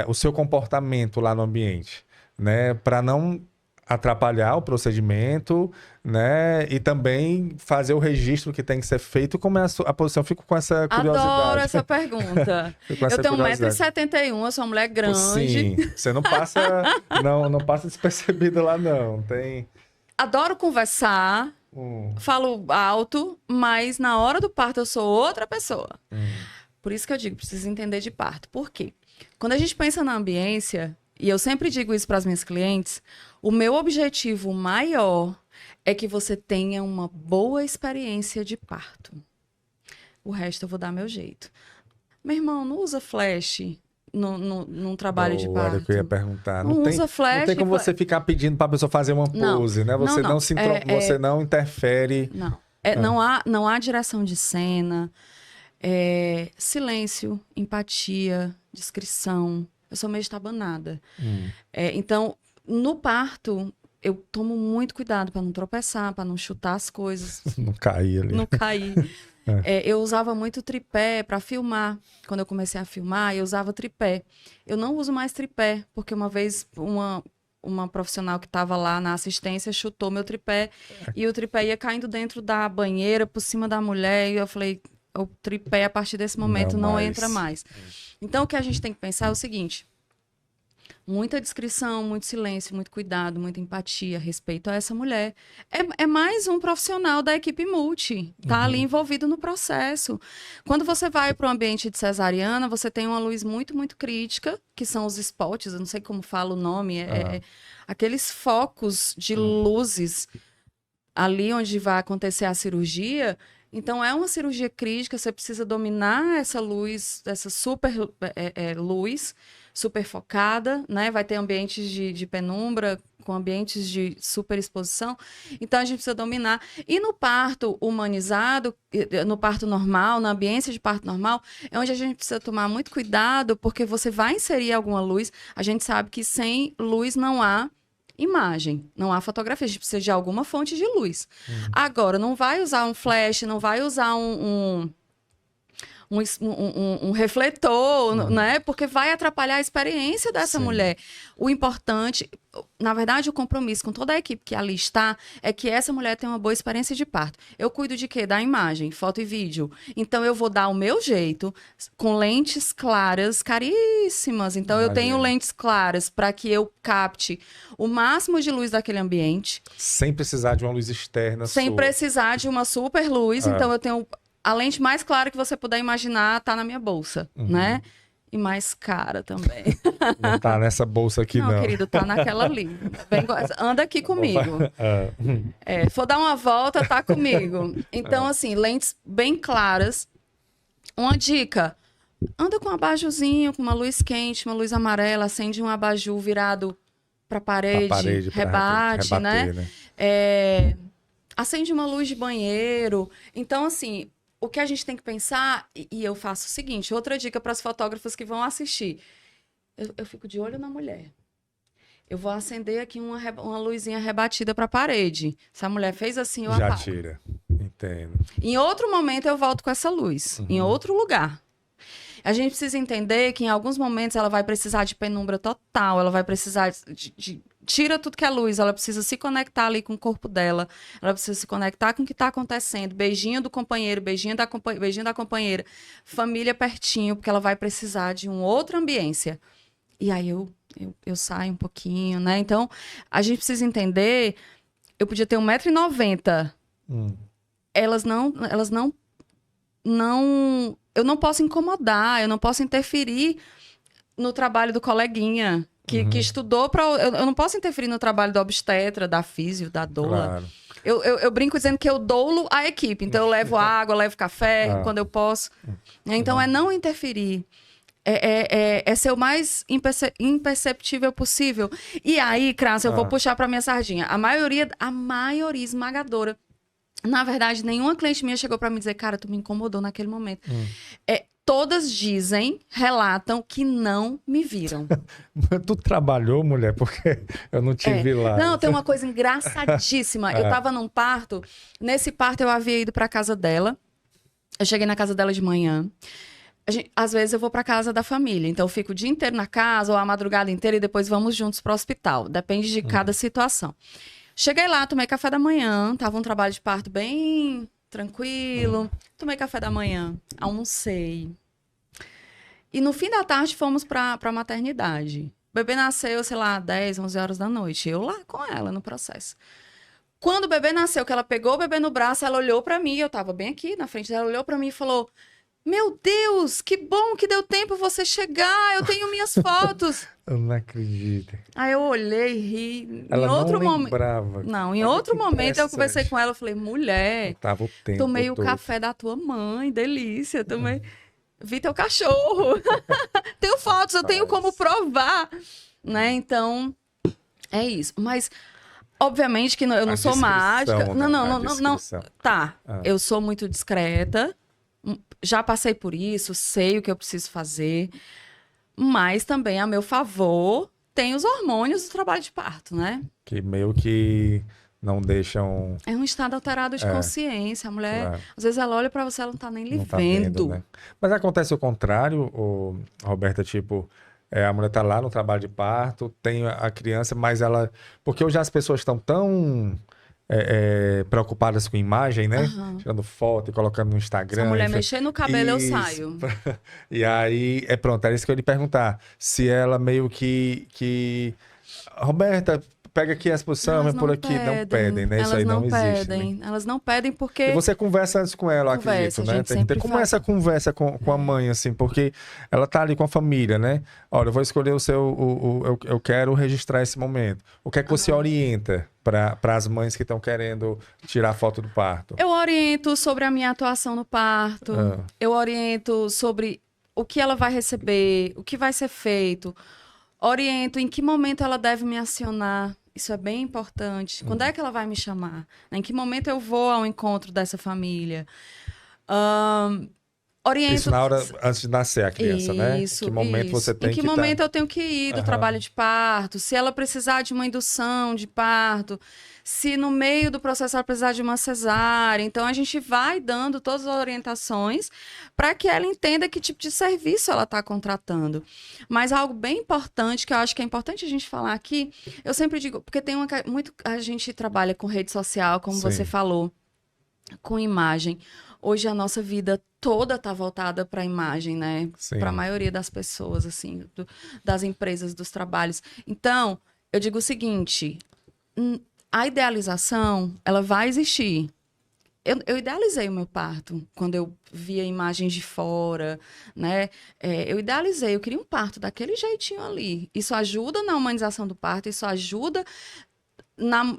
o seu comportamento lá no ambiente, né? Para não atrapalhar o procedimento, né? E também fazer o registro que tem que ser feito. Como é a posição? Eu fico com essa curiosidade. Adoro essa pergunta. Eu tenho 1,71 m, eu sou uma mulher grande. Sim, você não passa, não passa despercebida lá, não. Adoro conversar, falo alto, mas na hora do parto eu sou outra pessoa. Por isso que eu digo, precisa entender de parto. Por quê? Quando a gente pensa na ambiência, e eu sempre digo isso para as minhas clientes, o meu objetivo maior é que você tenha uma boa experiência de parto. O resto eu vou dar meu jeito. Meu irmão, não usa flash num trabalho de parto. Era o que eu ia perguntar. Não usa flash. Não tem como você ficar pedindo para a pessoa fazer uma pose, né? Você você não interfere. Não há direção de cena. Silêncio, empatia, discrição. Eu sou meio estabanada. Então, no parto, eu tomo muito cuidado para não tropeçar, para não chutar as coisas. Não cair ali. Não cair. Eu usava muito tripé para filmar. Quando eu comecei a filmar, eu usava tripé. Eu não uso mais tripé, porque uma vez uma profissional que estava lá na assistência chutou meu tripé e o tripé ia caindo dentro da banheira, por cima da mulher, e eu falei... O tripé, a partir desse momento, não entra mais. Então, o que a gente tem que pensar é o seguinte. Muita discrição, muito silêncio, muito cuidado, muita empatia, respeito a essa mulher. É mais um profissional da equipe multi. Tá ali envolvido no processo. Quando você vai para o ambiente de cesariana, você tem uma luz muito, muito crítica, que são os spots, eu não sei como fala o nome, aqueles focos de luzes ali onde vai acontecer a cirurgia. Então, é uma cirurgia crítica, você precisa dominar essa luz, essa super luz, super focada, né? Vai ter ambientes de penumbra, com ambientes de super exposição. Então, a gente precisa dominar. E no parto humanizado, no parto normal, na ambiência de parto normal, é onde a gente precisa tomar muito cuidado, porque você vai inserir alguma luz. A gente sabe que sem luz não há imagem, não há fotografia, a gente precisa de alguma fonte de luz. Agora, não vai usar um flash, não vai usar um um refletor, né? Porque vai atrapalhar a experiência dessa mulher. O importante, na verdade, o compromisso com toda a equipe que ali está é que essa mulher tenha uma boa experiência de parto. Eu cuido de quê? Da imagem, foto e vídeo. Então, eu vou dar o meu jeito, com lentes claras, caríssimas. Então, eu tenho lentes claras para que eu capte o máximo de luz daquele ambiente. Sem precisar de uma luz externa. Sem precisar de uma super luz. Então, eu tenho a lente mais clara que você puder imaginar tá na minha bolsa, né? E mais cara também. Não tá nessa bolsa aqui, não. Não, querido, tá naquela ali. Anda aqui comigo. For dar uma volta, tá comigo. Então, assim, lentes bem claras. Uma dica: anda com um abajuzinho, com uma luz quente, uma luz amarela, acende um abajur virado pra parede, rebate, rebater, né? Acende uma luz de banheiro. Então, assim, o que a gente tem que pensar, e eu faço o seguinte, outra dica para as fotógrafas que vão assistir. Eu fico de olho na mulher. Eu vou acender aqui uma luzinha rebatida para a parede. Se a mulher fez assim, eu apago. Já tira. Entendo. Em outro momento, eu volto com essa luz. Em outro lugar. A gente precisa entender que em alguns momentos ela vai precisar de penumbra total. Ela vai precisar de tira tudo que é luz, ela precisa se conectar ali com o corpo dela, ela precisa se conectar com o que está acontecendo, beijinho do companheiro, beijinho da companheira, família pertinho, porque ela vai precisar de uma outra ambiência. E aí eu saio um pouquinho, né? Então, a gente precisa entender, eu podia ter 1,90 m, elas não, eu não posso incomodar, eu não posso interferir no trabalho do coleguinha, que estudou para... Eu não posso interferir no trabalho do obstetra, da físio, da doula. Claro. Eu brinco dizendo que eu doulo a equipe. Então, eu levo água, levo café, quando eu posso. Então, é não interferir. É ser o mais imperceptível possível. E aí, Crácia, eu vou puxar para minha sardinha. A maioria esmagadora. Na verdade, nenhuma cliente minha chegou para me dizer, cara, tu me incomodou naquele momento. Todas relatam que não me viram. Tu trabalhou, mulher? Porque eu não te vi lá. Não, tem uma coisa engraçadíssima. Eu tava num parto. Nesse parto, eu havia ido pra casa dela. Eu cheguei na casa dela de manhã. Às vezes, eu vou pra casa da família. Então, eu fico o dia inteiro na casa, ou a madrugada inteira, e depois vamos juntos pro hospital. Depende de cada situação. Cheguei lá, tomei café da manhã. Tava um trabalho de parto bem... tranquilo, tomei café da manhã, almocei. E no fim da tarde fomos pra maternidade. O bebê nasceu, sei lá, 10, 11 horas da noite. Eu lá com ela no processo. Quando o bebê nasceu, que ela pegou o bebê no braço, ela olhou pra mim, eu tava bem aqui na frente dela, olhou pra mim e falou: meu Deus, que bom que deu tempo você chegar, eu tenho minhas fotos. Eu não acredito. Aí eu olhei e ri. Ela não lembrava. Não, em outro momento eu conversei com ela, eu falei, mulher, tava o tempo tomei todo. O café da tua mãe, delícia, tomei... Vi teu cachorro. Tenho fotos, eu tenho como provar. Né? Então, é isso. Mas, obviamente que eu não sou mágica. Né? Não. Tá, eu sou muito discreta. Já passei por isso, sei o que eu preciso fazer. Mas também, a meu favor, tem os hormônios do trabalho de parto, né? Que meio que não deixam... É um estado alterado de consciência. A mulher, claro. Às vezes, ela olha pra você, ela não tá nem lhe Tá vendo. Né? Mas acontece o contrário, Roberta, tipo... a mulher tá lá no trabalho de parto, tem a criança, mas ela... Porque hoje as pessoas estão tão... preocupadas com imagem, né? Tirando foto e colocando no Instagram. Se a mulher mexer no cabelo, eu saio. E aí, pronto, era isso que eu ia lhe perguntar. Se ela meio que... Roberta, pega aqui a exposição, por aqui. Não pedem, né? Isso aí não existe. Né? Elas não pedem porque... E você conversa antes com ela, acredito, né? Tem que ter como essa conversa com a mãe, assim, porque ela tá ali com a família, né? Olha, eu vou escolher o seu... Eu quero registrar esse momento. O que é que você orienta para as mães que estão querendo tirar foto do parto? Eu oriento sobre a minha atuação no parto. Eu oriento sobre o que ela vai receber, o que vai ser feito. Oriento em que momento ela deve me acionar. Isso é bem importante. Quando é que ela vai me chamar? Em que momento eu vou ao encontro dessa família? oriento... Isso na hora antes de nascer a criança, né? Isso, Que momento você tem em que que momento eu tenho que ir do trabalho de parto, se ela precisar de uma indução de parto, se no meio do processo ela precisar de uma cesárea. Então, a gente vai dando todas as orientações para que ela entenda que tipo de serviço ela está contratando. Mas algo bem importante, que eu acho que é importante a gente falar aqui, eu sempre digo, porque tem a gente trabalha com rede social, como você falou, com imagem. Hoje a nossa vida toda está voltada para a imagem, né? Para a maioria das pessoas, assim, das empresas, dos trabalhos. Então, eu digo o seguinte, a idealização, ela vai existir. Eu idealizei o meu parto, quando eu via imagens de fora, né? Eu idealizei, eu queria um parto daquele jeitinho ali. Isso ajuda na humanização do parto, isso ajuda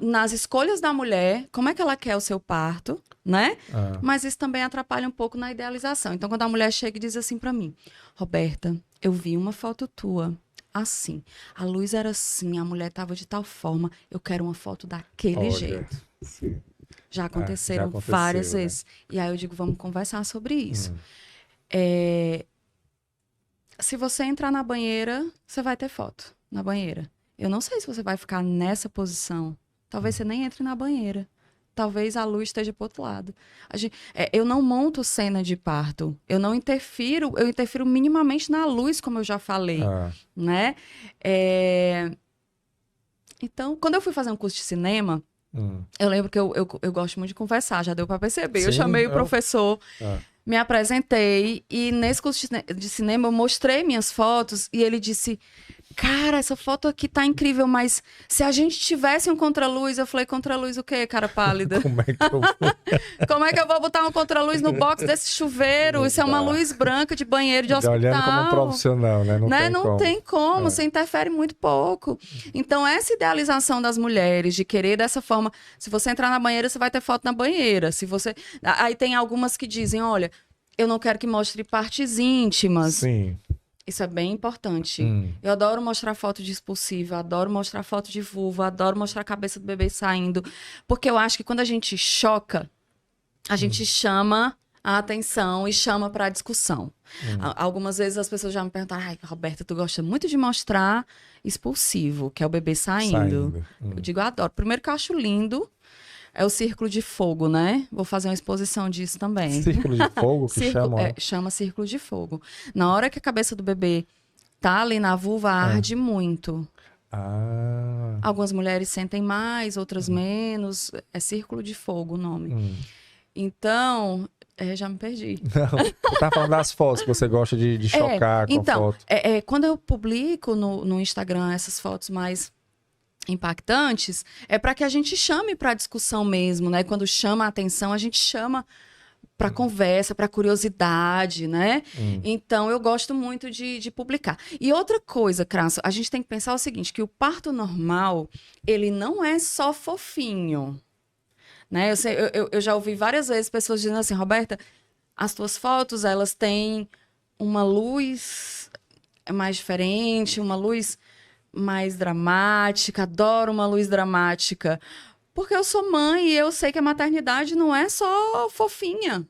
nas escolhas da mulher, como é que ela quer o seu parto, né? Mas isso também atrapalha um pouco na idealização. Então, quando a mulher chega e diz assim pra mim, Roberta, eu vi uma foto tua assim, a luz era assim, a mulher tava de tal forma, eu quero uma foto daquele jeito. Sim. Já aconteceram várias vezes. E aí eu digo, vamos conversar sobre isso. Se você entrar na banheira, você vai ter foto na banheira. Eu não sei se você vai ficar nessa posição. Talvez você nem entre na banheira. Talvez a luz esteja pro outro lado. Eu não monto cena de parto. Eu interfiro minimamente na luz, como eu já falei. Né? Então, quando eu fui fazer um curso de cinema, eu lembro que eu gosto muito de conversar, já deu para perceber. Eu chamei o professor, me apresentei, e nesse curso de cinema eu mostrei minhas fotos, e ele disse... Cara, essa foto aqui tá incrível, mas se a gente tivesse um contraluz, eu falei, contraluz o quê, cara pálida? Como é que eu vou botar um contraluz no box desse chuveiro? Isso é uma luz branca de banheiro de hospital. Olhando como um profissional, né? Não tem como, você interfere muito pouco. Então, essa idealização das mulheres, de querer dessa forma, se você entrar na banheira, você vai ter foto na banheira. Aí tem algumas que dizem, olha, eu não quero que mostre partes íntimas. Sim. Isso é bem importante. Eu adoro mostrar foto de expulsivo, adoro mostrar foto de vulva, adoro mostrar a cabeça do bebê saindo. Porque eu acho que quando a gente choca, a gente chama a atenção e chama para a discussão. Algumas vezes as pessoas já me perguntaram, ai, Roberta, tu gosta muito de mostrar expulsivo, que é o bebê saindo. Eu digo, eu adoro. Primeiro que eu acho lindo. É o círculo de fogo, né? Vou fazer uma exposição disso também. Círculo de fogo que chama? Chama círculo de fogo. Na hora que a cabeça do bebê tá ali na vulva, arde muito. Algumas mulheres sentem mais, outras menos. É círculo de fogo o nome. Então, já me perdi. Não, eu tava falando das fotos que você gosta de chocar com a foto. Quando eu publico no Instagram essas fotos mais... impactantes, é para que a gente chame para discussão mesmo, né? Quando chama a atenção, a gente chama para conversa, para curiosidade, né? Então, eu gosto muito de publicar. E outra coisa, Crasso, a gente tem que pensar o seguinte, que o parto normal, ele não é só fofinho, né? Eu já ouvi várias vezes pessoas dizendo assim, Roberta, as tuas fotos, elas têm uma luz mais diferente, uma luz... mais dramática, adoro uma luz dramática. Porque eu sou mãe e eu sei que a maternidade não é só fofinha,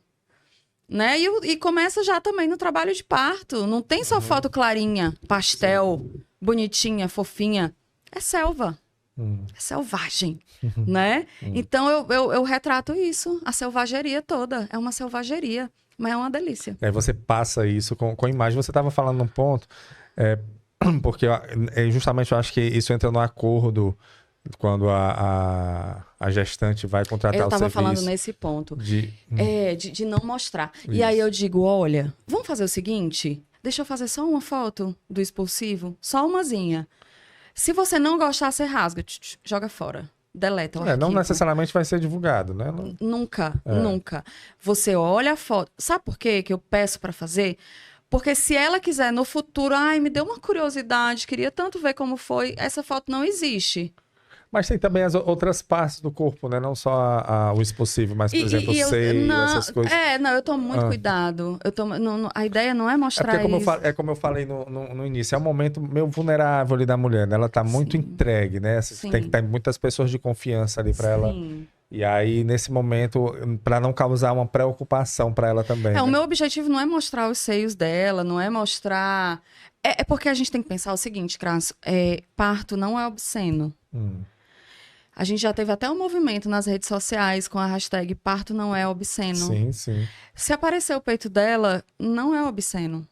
né? E começa já também no trabalho de parto. Não tem só foto clarinha, pastel, bonitinha, fofinha. É selva. É selvagem, né? Então eu retrato isso, a selvageria toda. É uma selvageria, mas é uma delícia. Aí você passa isso com imagem. Você estava falando num ponto... porque justamente eu acho que isso entra no acordo quando a gestante vai contratar o serviço. Eu estava falando nesse ponto. De não mostrar. Isso. E aí eu digo, olha, vamos fazer o seguinte? Deixa eu fazer só uma foto do expulsivo, só umazinha. Se você não gostar, você rasga, joga fora. Deleta o arquivo. Não necessariamente vai ser divulgado, né? Nunca. Você olha a foto. Sabe por quê que eu peço para fazer? Porque se ela quiser no futuro, me deu uma curiosidade, queria tanto ver como foi, essa foto não existe. Mas tem também as outras partes do corpo, né? Não só o expulsivo, mas, por exemplo, o seio, essas coisas. Eu tomo muito cuidado. A ideia não é mostrar isso. Como eu falei no início, é um momento meio vulnerável ali da mulher, né? Ela tá muito entregue, né? Tem que ter muitas pessoas de confiança ali para ela E aí, nesse momento, para não causar uma preocupação para ela também. O né? meu objetivo não é mostrar os seios dela, não é mostrar... É porque a gente tem que pensar o seguinte, Crasso, parto não é obsceno. A gente já teve até um movimento nas redes sociais com a hashtag parto não é obsceno. Sim, sim. Se aparecer o peito dela, não é obsceno.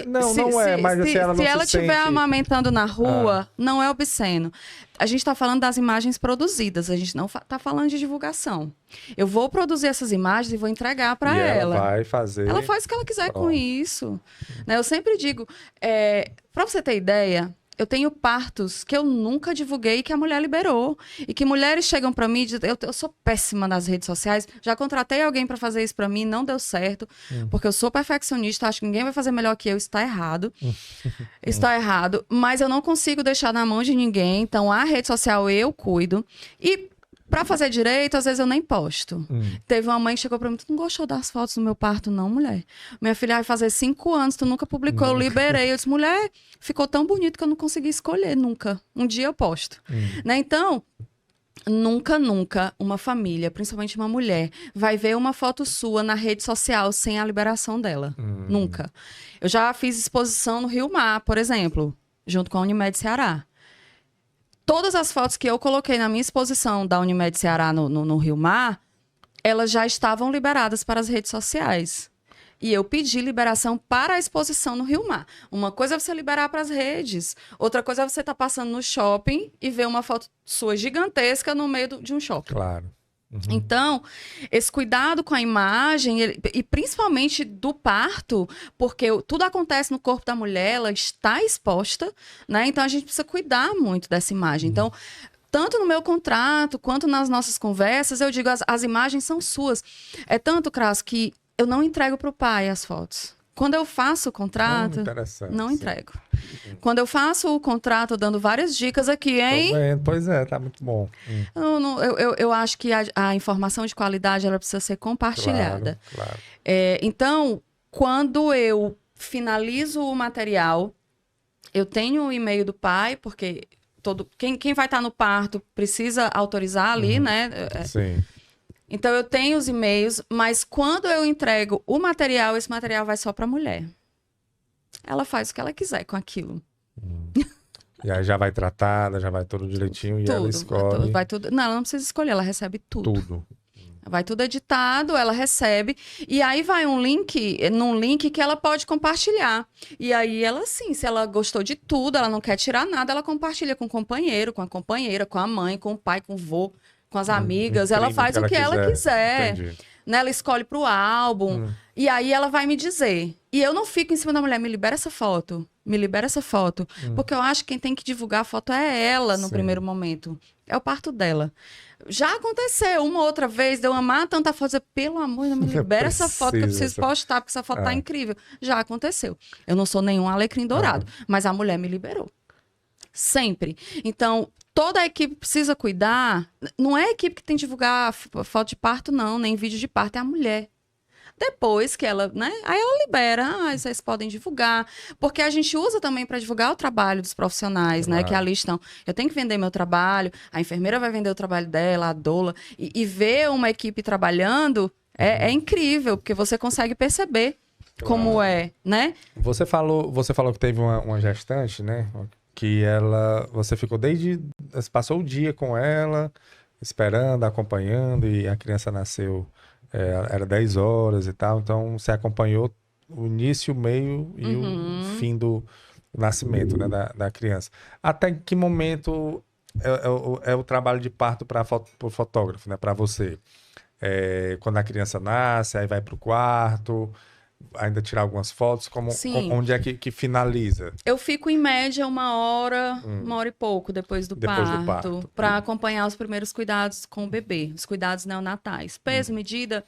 Não é, mas se ela não ela se estiver sente... amamentando na rua, não é obsceno. A gente está falando das imagens produzidas, a gente não está falando de divulgação. Eu vou produzir essas imagens e vou entregar para ela. Ela vai fazer... Ela faz o que ela quiser com Pronto. isso. Né? Eu sempre digo, para você ter ideia, eu tenho partos que eu nunca divulguei que a mulher liberou. E que mulheres chegam para mim e dizem, eu sou péssima nas redes sociais, já contratei alguém para fazer isso para mim, não deu certo, porque eu sou perfeccionista, acho que ninguém vai fazer melhor que eu, isso está errado. Está errado, mas eu não consigo deixar na mão de ninguém, então a rede social eu cuido. E pra fazer direito, às vezes eu nem posto. Teve uma mãe que chegou pra mim, tu não gostou das fotos do meu parto, não, mulher? Minha filha vai fazer 5 anos, tu nunca publicou, eu liberei. Eu disse, mulher, ficou tão bonito que eu não consegui escolher, nunca. Um dia eu posto. Né? Então, nunca uma família, principalmente uma mulher, vai ver uma foto sua na rede social sem a liberação dela. Nunca. Eu já fiz exposição no Rio Mar, por exemplo, junto com a Unimed Ceará. Todas as fotos que eu coloquei na minha exposição da Unimed Ceará no Rio Mar, elas já estavam liberadas para as redes sociais. E eu pedi liberação para a exposição no Rio Mar. Uma coisa é você liberar para as redes, outra coisa é você estar passando no shopping e ver uma foto sua gigantesca no meio de um shopping. Claro. Então, esse cuidado com a imagem, e principalmente do parto, porque tudo acontece no corpo da mulher, ela está exposta, né? Então, a gente precisa cuidar muito dessa imagem. Então, tanto no meu contrato, quanto nas nossas conversas, eu digo, as imagens são suas. É tanto, Crasso, que eu não entrego para o pai as fotos. Quando eu faço o contrato, não entrego. Quando eu faço o contrato, dando várias dicas aqui, hein? Pois é, tá muito bom. Eu acho que a informação de qualidade ela precisa ser compartilhada. Claro. Então, quando eu finalizo o material, eu tenho o e-mail do pai, porque quem vai estar no parto precisa autorizar ali, né? Sim. Então, eu tenho os e-mails, mas quando eu entrego o material, esse material vai só para a mulher. Ela faz o que ela quiser com aquilo. E aí já vai tratada, já vai tudo direitinho e ela escolhe. Vai tudo. Não, ela não precisa escolher, ela recebe tudo. Tudo. Vai tudo editado, ela recebe. E aí vai num link que ela pode compartilhar. E aí ela, sim, se ela gostou de tudo, ela não quer tirar nada, ela compartilha com o companheiro, com a companheira, com a mãe, com o pai, com o vô, com as amigas. Ela faz o que ela quiser. Né? Ela escolhe pro álbum. E aí ela vai me dizer. E eu não fico em cima da mulher, me libera essa foto. Me libera essa foto. Porque eu acho que quem tem que divulgar a foto é ela no primeiro momento. É o parto dela. Já aconteceu uma outra vez, de eu amar tanta foto, dizer, pelo amor de Deus, me libera essa foto que eu preciso postar, porque essa foto tá incrível. Já aconteceu. Eu não sou nenhum alecrim dourado, mas a mulher me liberou. Sempre. Então, toda a equipe precisa cuidar. Não é a equipe que tem que divulgar foto de parto, não, nem vídeo de parto, é a mulher. Depois que ela, né? Aí ela libera, vocês podem divulgar. Porque a gente usa também para divulgar o trabalho dos profissionais, né? Que ali estão. Eu tenho que vender meu trabalho, a enfermeira vai vender o trabalho dela, a doula. E ver uma equipe trabalhando é incrível, porque você consegue perceber como é, né? Você falou que teve uma gestante, né? Que você ficou você passou o dia com ela, esperando, acompanhando, e a criança nasceu, era 10 horas e tal, então você acompanhou o início, o meio e o fim do nascimento, né, da criança. Até que momento é o trabalho de parto para o fotógrafo, né, para você? Quando a criança nasce, aí vai para o quarto, ainda tirar algumas fotos, onde é que finaliza? Eu fico em média uma hora e pouco depois do parto, para acompanhar os primeiros cuidados com o bebê, os cuidados neonatais. Peso, medida.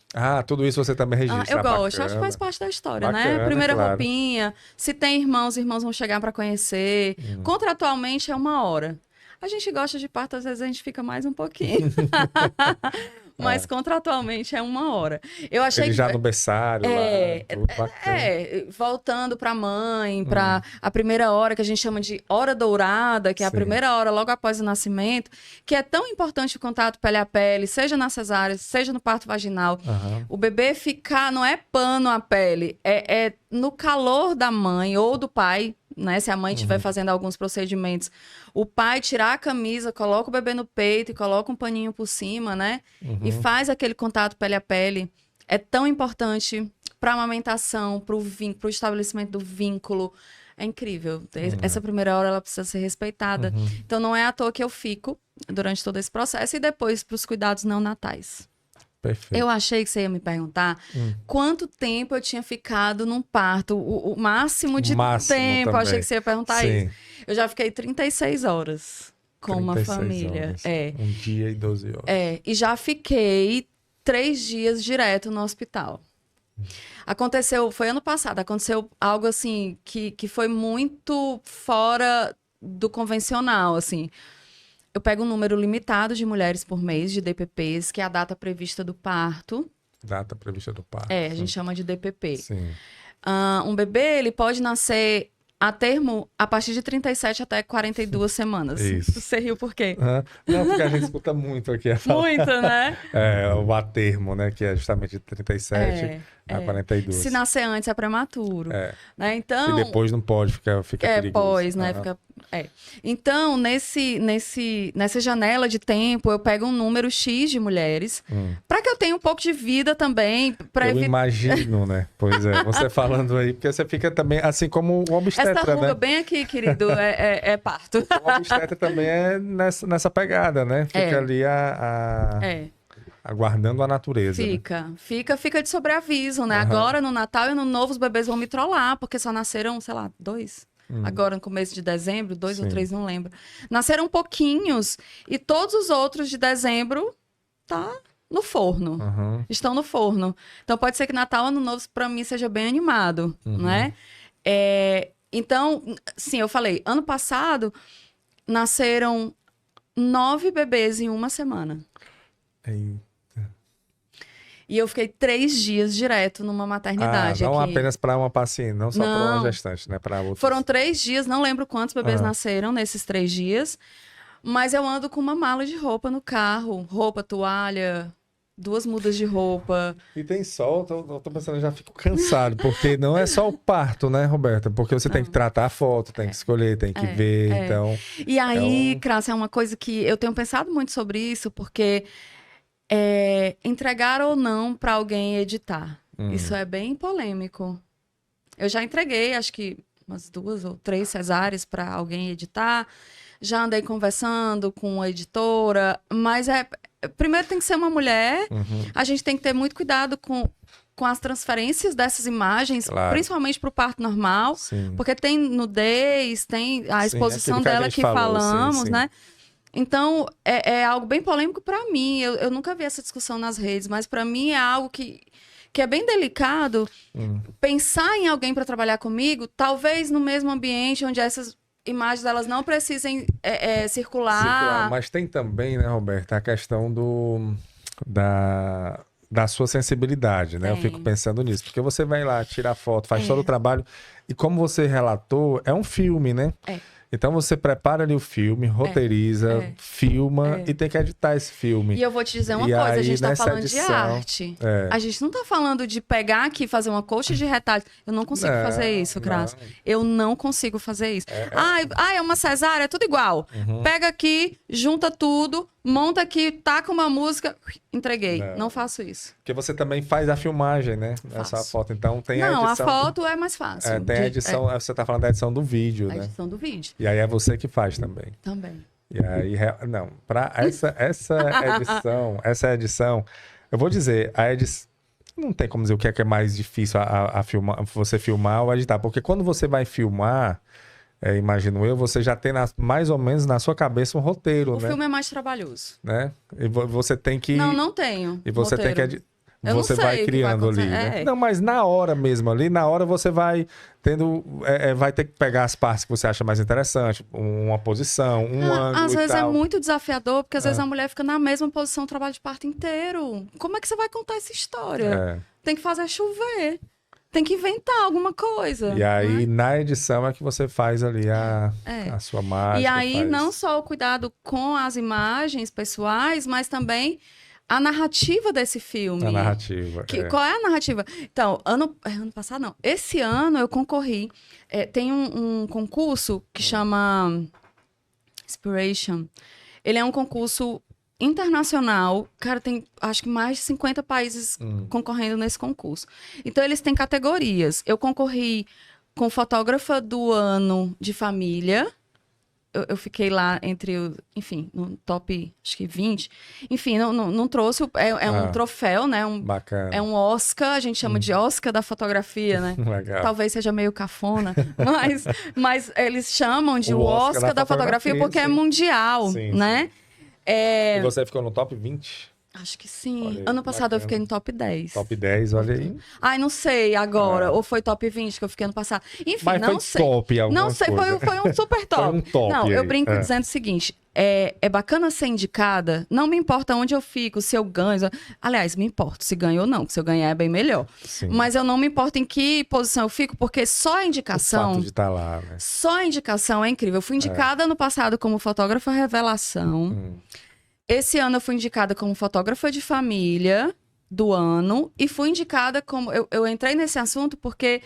Tudo isso você também registra. Eu gosto, acho que faz parte da história, né? Primeira roupinha, se tem irmãos, os irmãos vão chegar para conhecer. Contratualmente é uma hora. A gente gosta de parto, às vezes a gente fica mais um pouquinho. mas contratualmente é 1 hora. Eu achei Ele já no berçário, lá, tudo bacana. Voltando para a mãe, para a primeira hora, que a gente chama de hora dourada, que é a Sim. primeira hora logo após o nascimento, que é tão importante o contato pele a pele, seja na cesárea, seja no parto vaginal. Aham. O bebê ficar, não é pano a pele, é no calor da mãe ou do pai, né? Se a mãe estiver fazendo alguns procedimentos, o pai tirar a camisa, coloca o bebê no peito e coloca um paninho por cima, né? E faz aquele contato pele a pele. É tão importante para a amamentação, para o estabelecimento do vínculo. É incrível. Essa primeira hora ela precisa ser respeitada. Então não é à toa que eu fico durante todo esse processo e depois para os cuidados neonatais. Perfeito. Eu achei que você ia me perguntar quanto tempo eu tinha ficado num parto, o máximo de tempo. Eu achei que você ia perguntar Sim. isso. Eu já fiquei 36 horas com uma 36 família. horas. É. 1 dia e 12 horas. E já fiquei 3 dias direto no hospital. Aconteceu, foi ano passado, aconteceu algo assim que foi muito fora do convencional, assim. Eu pego um número limitado de mulheres por mês de DPPs, que é a data prevista do parto. Data prevista do parto. A gente chama de DPP. Sim. Um bebê, ele pode nascer a termo a partir de 37 até 42 semanas. Isso. Você riu por quê? Não, porque a gente escuta muito aqui. Muito, né? O a termo, né? Que é justamente de 37 a 42. Se nascer antes é prematuro. Né? Então, E depois não pode, fica perigoso. Pós, né? Então, nessa janela de tempo, eu pego um número X de mulheres para que eu tenha um pouco de vida também. Eu imagino, né? Pois é, você falando aí, porque você fica também, assim como o obstetra, essa ruga né? bem aqui, querido, é parto. O obstetra também é nessa pegada, né? Fica ali aguardando a natureza. Fica de sobreaviso, né? Agora, no Natal e no Novo, os bebês vão me trollar, porque só nasceram, sei lá, 2. Agora, no começo de dezembro, 2 ou 3, não lembro. Nasceram pouquinhos e todos os outros de dezembro tá no forno. Estão no forno. Então, pode ser que Natal, Ano Novo, para mim, seja bem animado, né? Então, sim, eu falei, ano passado, nasceram 9 bebês em 1 semana. E eu fiquei 3 dias direto numa maternidade. Não aqui. apenas para uma paciente, não só para uma gestante, né? Para outros. Foram 3 dias, não lembro quantos bebês nasceram nesses 3 dias. Mas eu ando com uma mala de roupa no carro. Roupa, toalha, 2 mudas de roupa. E tem sol, eu tô pensando, eu já fico cansado, porque não é só o parto, né, Roberta? Porque você tem que tratar a foto, tem que escolher, tem que ver, então... E aí, Cássia, é uma coisa que eu tenho pensado muito sobre isso, porque... entregar ou não para alguém editar. Isso é bem polêmico. Eu já entreguei, acho que umas 2 ou 3 cesáreas para alguém editar. Já andei conversando com a editora, mas primeiro tem que ser uma mulher. A gente tem que ter muito cuidado com as transferências dessas imagens, principalmente para o parto normal, porque tem nudez, tem a exposição dela que falamos, né? Então, é algo bem polêmico para mim. Eu nunca vi essa discussão nas redes, mas para mim é algo que é bem delicado. Pensar em alguém para trabalhar comigo, talvez no mesmo ambiente onde essas imagens elas não precisem circular. Mas tem também, né, Roberta, a questão da sua sensibilidade, né? Eu fico pensando nisso, porque você vai lá, tira a foto, faz todo o trabalho, e como você relatou, é um filme, né? Então você prepara ali o filme, roteiriza, filma e tem que editar esse filme. E eu vou te dizer uma coisa, a gente tá falando de arte. A gente não tá falando de pegar aqui e fazer uma coxa de retalhos. Eu não consigo fazer isso, Cras. Eu não consigo fazer isso. É uma cesárea, é tudo igual. Pega aqui, junta tudo, monta aqui, taca uma música, entreguei. Não faço isso. Porque você também faz a filmagem, né? Essa foto. Então tem a edição. Não, a foto é mais fácil. Tem a edição, você tá falando da edição do vídeo, né? A edição do vídeo. E aí é você que faz também. Também. E aí, não, para essa edição, eu vou dizer, a edição, não tem como dizer o que é mais difícil a filmar, você filmar ou editar, porque quando você vai filmar, imagino eu, você já tem mais ou menos na sua cabeça um roteiro, né? O filme é mais trabalhoso. Né? E você tem que... Não tenho. E você tem que Eu não você sei vai o que criando vai ali, né? acontecer. Não, mas na hora mesmo ali, na hora você vai tendo, vai ter que pegar as partes que você acha mais interessante, uma posição, um ângulo Às e vezes é tal. muito desafiador, porque às vezes a mulher fica na mesma posição o trabalho de parto inteiro. Como é que você vai contar essa história? É. Tem que fazer chover. Tem que inventar alguma coisa. E aí, né? na edição é que você faz ali a sua mágica. E aí, faz... não só o cuidado com as imagens pessoais, mas também a narrativa desse filme. A narrativa. Qual é a narrativa? Então, ano passado não. Esse ano eu concorri. Tem um concurso que chama Inspiration. Ele é um concurso internacional. Cara, tem acho que mais de 50 países concorrendo nesse concurso. Então, eles têm categorias. Eu concorri com fotógrafa do ano de família. Eu fiquei lá enfim, no top, acho que 20. Enfim, não trouxe, um troféu, né? Bacana. É um Oscar, a gente chama de Oscar da fotografia, né? Legal. Talvez seja meio cafona, mas eles chamam de o Oscar da fotografia porque sim. é mundial, Sim, né? sim. E você ficou no top 20? Acho que sim. Olha aí, Ano passado bacana. eu fiquei no top 10. Top 10, olha aí. Ai, não sei agora. Ou foi top 20 que eu fiquei ano passado. Enfim, Mas não foi sei. top alguma Não sei, coisa. foi um super top. Foi um top Não, eu aí. brinco dizendo o seguinte: é bacana ser indicada, não me importa onde eu fico, se eu ganho. Aliás, me importa se ganho ou não, porque se eu ganhar é bem melhor. Sim. Mas eu não me importo em que posição eu fico, porque só a O indicação. fato de estar lá, né? Só a indicação é incrível. Eu fui indicada ano passado como fotógrafa revelação. Esse ano eu fui indicada como fotógrafa de família do ano e fui indicada como... Eu entrei nesse assunto porque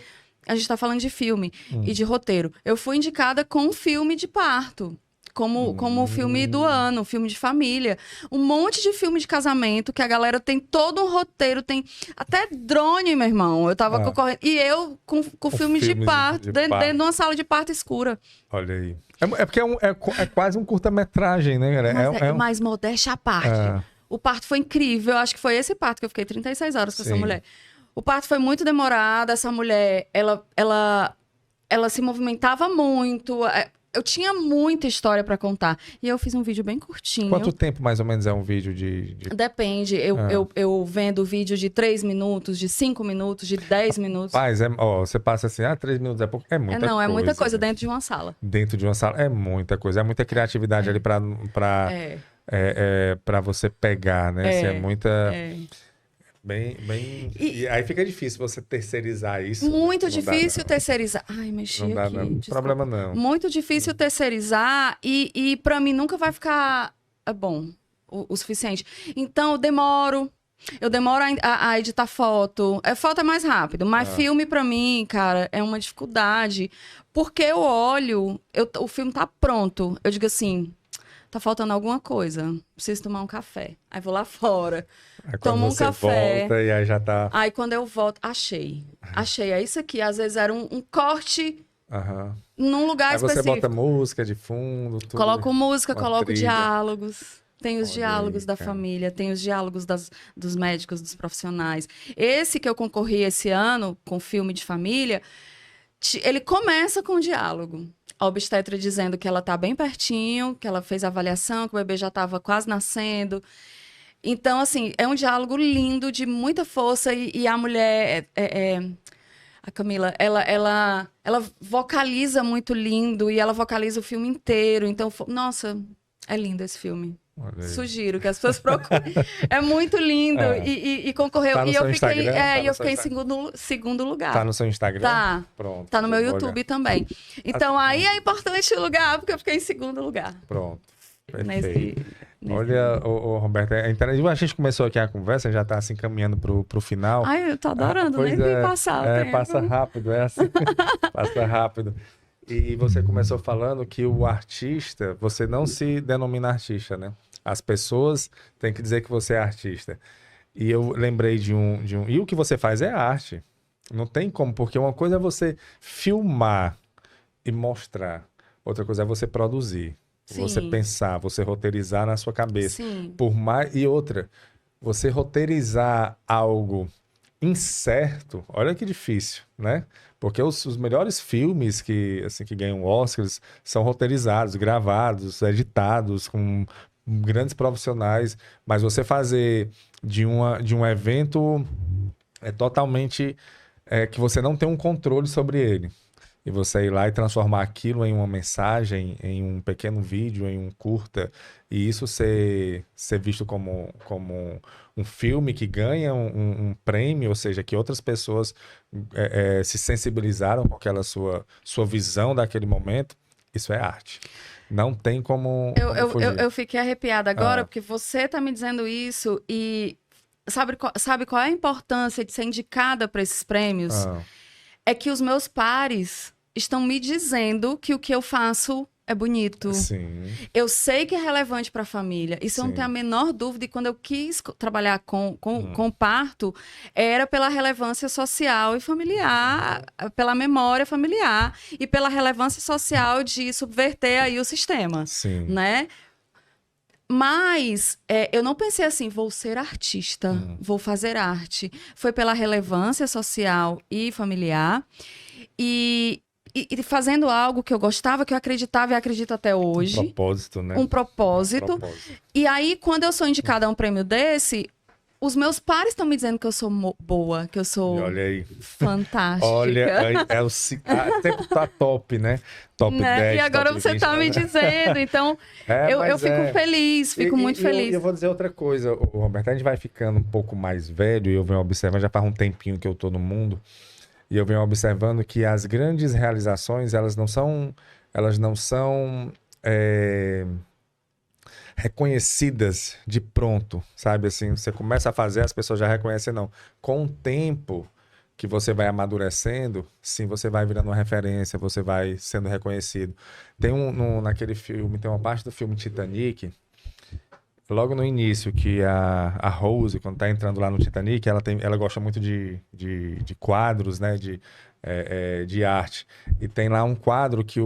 a gente está falando de filme e de roteiro. Eu fui indicada com um filme de parto, como filme do ano, filme de família. Um monte de filme de casamento que a galera tem todo um roteiro, tem até drone, meu irmão. Eu tava concorrendo. E eu com filme de parto, dentro de uma sala de parto escura. Olha aí. É porque é quase um curta-metragem, né, galera? Mas modéstia à parte. O parto foi incrível. Eu acho que foi esse parto que eu fiquei 36 horas com essa mulher. O parto foi muito demorado. Essa mulher, ela se movimentava muito. Eu tinha muita história pra contar. E eu fiz um vídeo bem curtinho. Quanto tempo, mais ou menos, é um vídeo de... Depende. Eu vendo vídeo de 3 minutos, de 5 minutos, de 10 minutos. Mas, você passa assim, 3 minutos é pouco. É muita coisa. Não, é muita coisa dentro de uma sala. Dentro de uma sala, é muita coisa. É muita criatividade ali pra você pegar, né? Assim, é muita... E aí fica difícil você terceirizar isso. Muito né? difícil terceirizar. Ai, mexi Não dá, aqui. não. Desculpa. Problema não. Muito difícil terceirizar e para mim nunca vai ficar bom o suficiente. Então, eu demoro a editar foto. Foto é mais rápido, mas filme pra mim, cara, é uma dificuldade. Porque eu olho, o filme tá pronto. Eu digo assim, tá faltando alguma coisa. Preciso tomar um café. Aí vou lá fora. Aí Tomo um café. Volta e aí já tá... Aí quando eu volto, achei. É isso aqui. Às vezes era um corte num lugar aí específico. Você bota música de fundo, tudo. Coloco música, coloco trilha. diálogos. Tem os diálogos da família, tem os diálogos dos médicos, dos profissionais. Esse que eu concorri esse ano, com filme de família, ele começa com um diálogo. A obstetra dizendo que ela tá bem pertinho, que ela fez a avaliação, que o bebê já estava quase nascendo. Então, assim, é um diálogo lindo, de muita força, e a mulher... A Camila, ela vocaliza muito lindo, e ela vocaliza o filme inteiro. Então, nossa, é lindo esse filme. Sugiro que as pessoas procurem. É muito lindo. E concorreu. Tá no seu Instagram? Eu fiquei em segundo lugar. Tá no seu Instagram? Tá. Pronto. Tá no meu YouTube também. Então, aí é importante o lugar, porque eu fiquei em segundo lugar. Pronto. Perfeito. Olha, Roberto, a gente começou aqui a conversa, já tá assim caminhando pro final. Ai, eu tô adorando, nem vi passar o tempo. Passa rápido, é assim. Passa rápido. E você começou falando que o artista, você não se denomina artista, né? As pessoas têm que dizer que você é artista. E eu lembrei de um... E o que você faz é arte. Não tem como, porque uma coisa é você filmar e mostrar. Outra coisa é você produzir. Sim. Você pensar, você roteirizar na sua cabeça. Sim. E outra, você roteirizar algo incerto, olha que difícil, né? Porque os melhores filmes que ganham Oscars são roteirizados, gravados, editados, com grandes profissionais, mas você fazer de um evento totalmente que você não tem um controle sobre ele. E você ir lá e transformar aquilo em uma mensagem, em um pequeno vídeo, em um curta, e isso ser visto como um filme que ganha um prêmio, ou seja, que outras pessoas se sensibilizaram com aquela sua visão daquele momento, isso é arte. Não tem como fugir. Eu fiquei arrepiada agora, porque você está me dizendo isso e sabe qual é a importância de ser indicada para esses prêmios? É que os meus pares estão me dizendo que o que eu faço é bonito. Sim. Eu sei que é relevante para a família. Isso eu não tenho a menor dúvida. E quando eu quis trabalhar com parto, era pela relevância social e familiar, pela memória familiar e pela relevância social de subverter aí o sistema. Sim. Né? Mas eu não pensei assim, vou ser artista, vou fazer arte. Foi pela relevância social e familiar. E fazendo algo que eu gostava, que eu acreditava e acredito até hoje. Um propósito, né? Um propósito. E aí, quando eu sou indicada a um prêmio desse, os meus pares estão me dizendo que eu sou boa, que eu sou olha aí. Fantástica. Olha, sempre tá top, né? Top 10, e agora top você 20, tá me dizendo. Então, eu fico feliz, fico muito feliz. Eu vou dizer outra coisa, Roberto. A gente vai ficando um pouco mais velho e eu venho observando, já faz um tempinho que eu tô no mundo, e eu venho observando que as grandes realizações, elas não são reconhecidas de pronto, sabe? Assim, você começa a fazer, as pessoas já reconhecem, não. Com o tempo que você vai amadurecendo, sim, você vai virando uma referência, você vai sendo reconhecido. Tem naquele filme, tem uma parte do filme Titanic, logo no início, que a Rose, quando tá entrando lá no Titanic, ela gosta muito de quadros, né? De arte. E tem lá um quadro que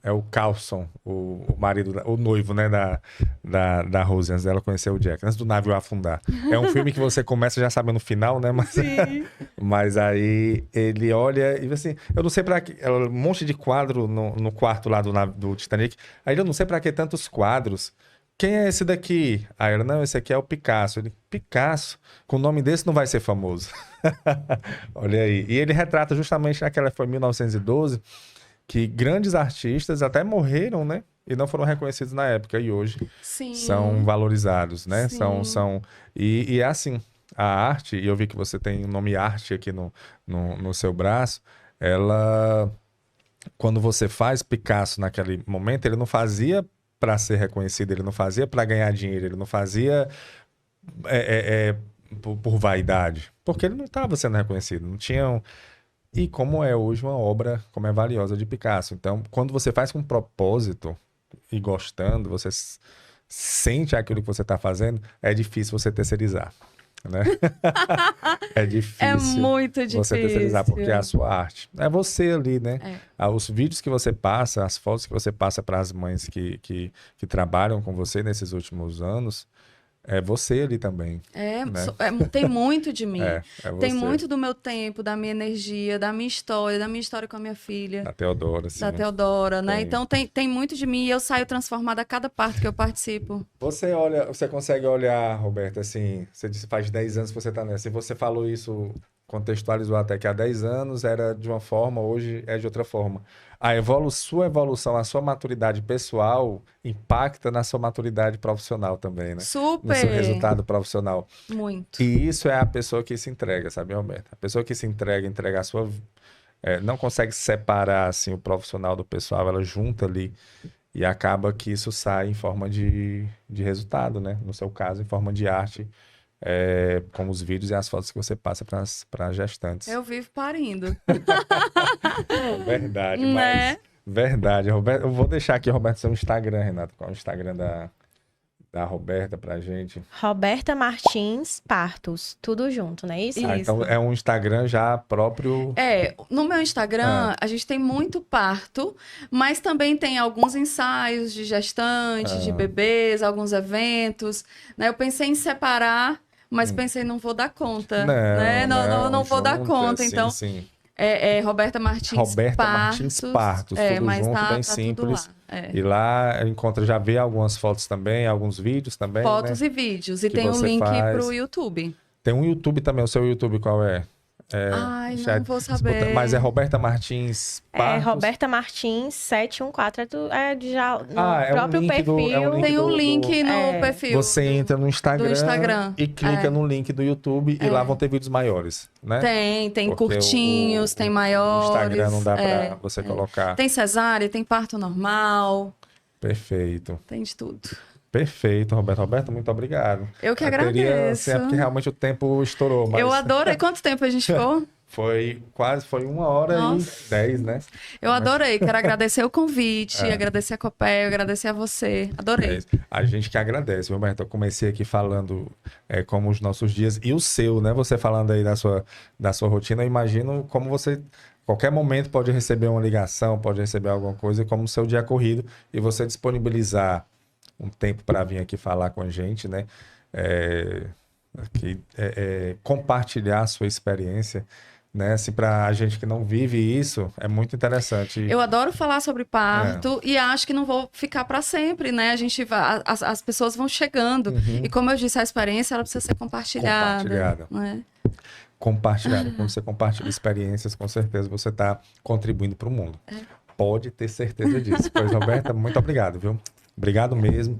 é o Carlson, o marido, o noivo, né, da Rose, antes dela conhecer o Jack, antes do navio afundar. É um filme que você começa já sabendo o final, né? Mas aí ele olha e assim, eu não sei pra que, um monte de quadro no quarto lá do Titanic. Aí eu não sei pra que tantos quadros. Quem é esse daqui? Aí ela, não, esse aqui é o Picasso. Ele, Picasso? Com o nome desse não vai ser famoso. Olha aí. E ele retrata justamente naquela, foi 1912, que grandes artistas até morreram, né? E não foram reconhecidos na época. E hoje são valorizados, né? E é assim, a arte, e eu vi que você tem o nome arte aqui no seu braço, ela, quando você faz Picasso naquele momento, ele não fazia para ser reconhecido, ele não fazia para ganhar dinheiro, ele não fazia por vaidade, porque ele não estava sendo reconhecido, não tinham. E como é hoje uma obra, como é valiosa de Picasso. Então, quando você faz com propósito e gostando, você sente aquilo que você está fazendo, é difícil você terceirizar, né? É difícil. É muito difícil. Você terceirizar, porque é a sua arte. É você ali, né? Os vídeos que você passa, as fotos que você passa para as mães que trabalham com você nesses últimos anos, é você ali também. Né? Tem muito de mim. Tem você. muito do meu tempo, da minha energia, da minha história com a minha filha. Da Teodora, sim. Da Teodora, né? Então tem muito de mim e eu saio transformada a cada parte que eu participo. Você consegue olhar, Roberta, assim, você disse faz 10 anos que você está nessa, e você falou isso, contextualizou até que há 10 anos era de uma forma, hoje é de outra forma. Sua evolução, a sua maturidade pessoal impacta na sua maturidade profissional também, né? Super! No seu resultado profissional. Muito. E isso é a pessoa que se entrega, sabe, Roberta? A pessoa que se entrega a sua... não consegue separar, assim, o profissional do pessoal, ela junta ali e acaba que isso sai em forma de resultado, né? No seu caso, em forma de arte, como os vídeos e as fotos que você passa para gestantes. Eu vivo parindo. Verdade, né? mas... Verdade. Roberto, eu vou deixar aqui, Roberto, seu Instagram, Renato. Qual é o Instagram da Roberta pra gente? Roberta Martins Partos. Tudo junto, não é isso? Então é um Instagram já próprio... No meu Instagram, a gente tem muito parto, mas também tem alguns ensaios de gestante, de bebês, alguns eventos, né? Eu pensei em separar, mas pensei, não vou dar conta, né? Não vou dar conta, então... Sim. Roberta Martins Martins Partos, tudo mas junto, tá bem tudo simples. lá. E lá encontra, já vê algumas fotos também, alguns vídeos também, Fotos né? e vídeos. E Que tem um você link faz. pro YouTube. Tem um YouTube também, o seu YouTube qual é? Ai, Já não vou saber. Mas é Roberta Martins É Partos? Roberta Martins 714, já no É um próprio link perfil. Tem um link no É. perfil. Você entra no Instagram, Instagram. e clica no link do YouTube e lá vão ter vídeos maiores, né? Tem Porque curtinhos, tem maiores. No Instagram não dá pra você colocar. Tem cesárea, tem parto normal, Perfeito. tem de tudo. Perfeito, Roberto. Roberto, muito obrigado. Eu que Teria, agradeço. assim, é porque realmente o tempo estourou, mas Eu adorei. Quanto tempo a gente ficou? foi 1h10, Nossa. né? Eu adorei. Quero agradecer o convite, agradecer a Copel, agradecer a você. Adorei. A gente que agradece, Roberto. Eu comecei aqui falando como os nossos dias e o seu, né? Você falando aí da sua rotina, eu imagino como você, qualquer momento, pode receber uma ligação, pode receber alguma coisa, como o seu dia é corrido, e você disponibilizar um tempo para vir aqui falar com a gente, né? Compartilhar a sua experiência, né? Assim, para a gente que não vive isso, é muito interessante. Eu adoro falar sobre parto e acho que não vou ficar para sempre, né? A gente vai, as pessoas vão chegando e, como eu disse, a experiência ela precisa ser compartilhada. Né? Compartilhada. Quando você compartilha experiências, com certeza você está contribuindo para o mundo. Pode ter certeza disso. Pois, Roberta, muito obrigado, viu? Obrigado mesmo.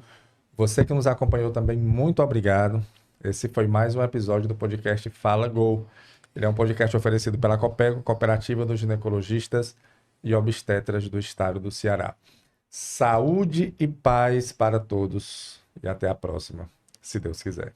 Você que nos acompanhou também, muito obrigado. Esse foi mais um episódio do podcast Fala Go. Ele é um podcast oferecido pela Copego, Cooperativa dos Ginecologistas e Obstetras do Estado do Ceará. Saúde e paz para todos. E até a próxima, se Deus quiser.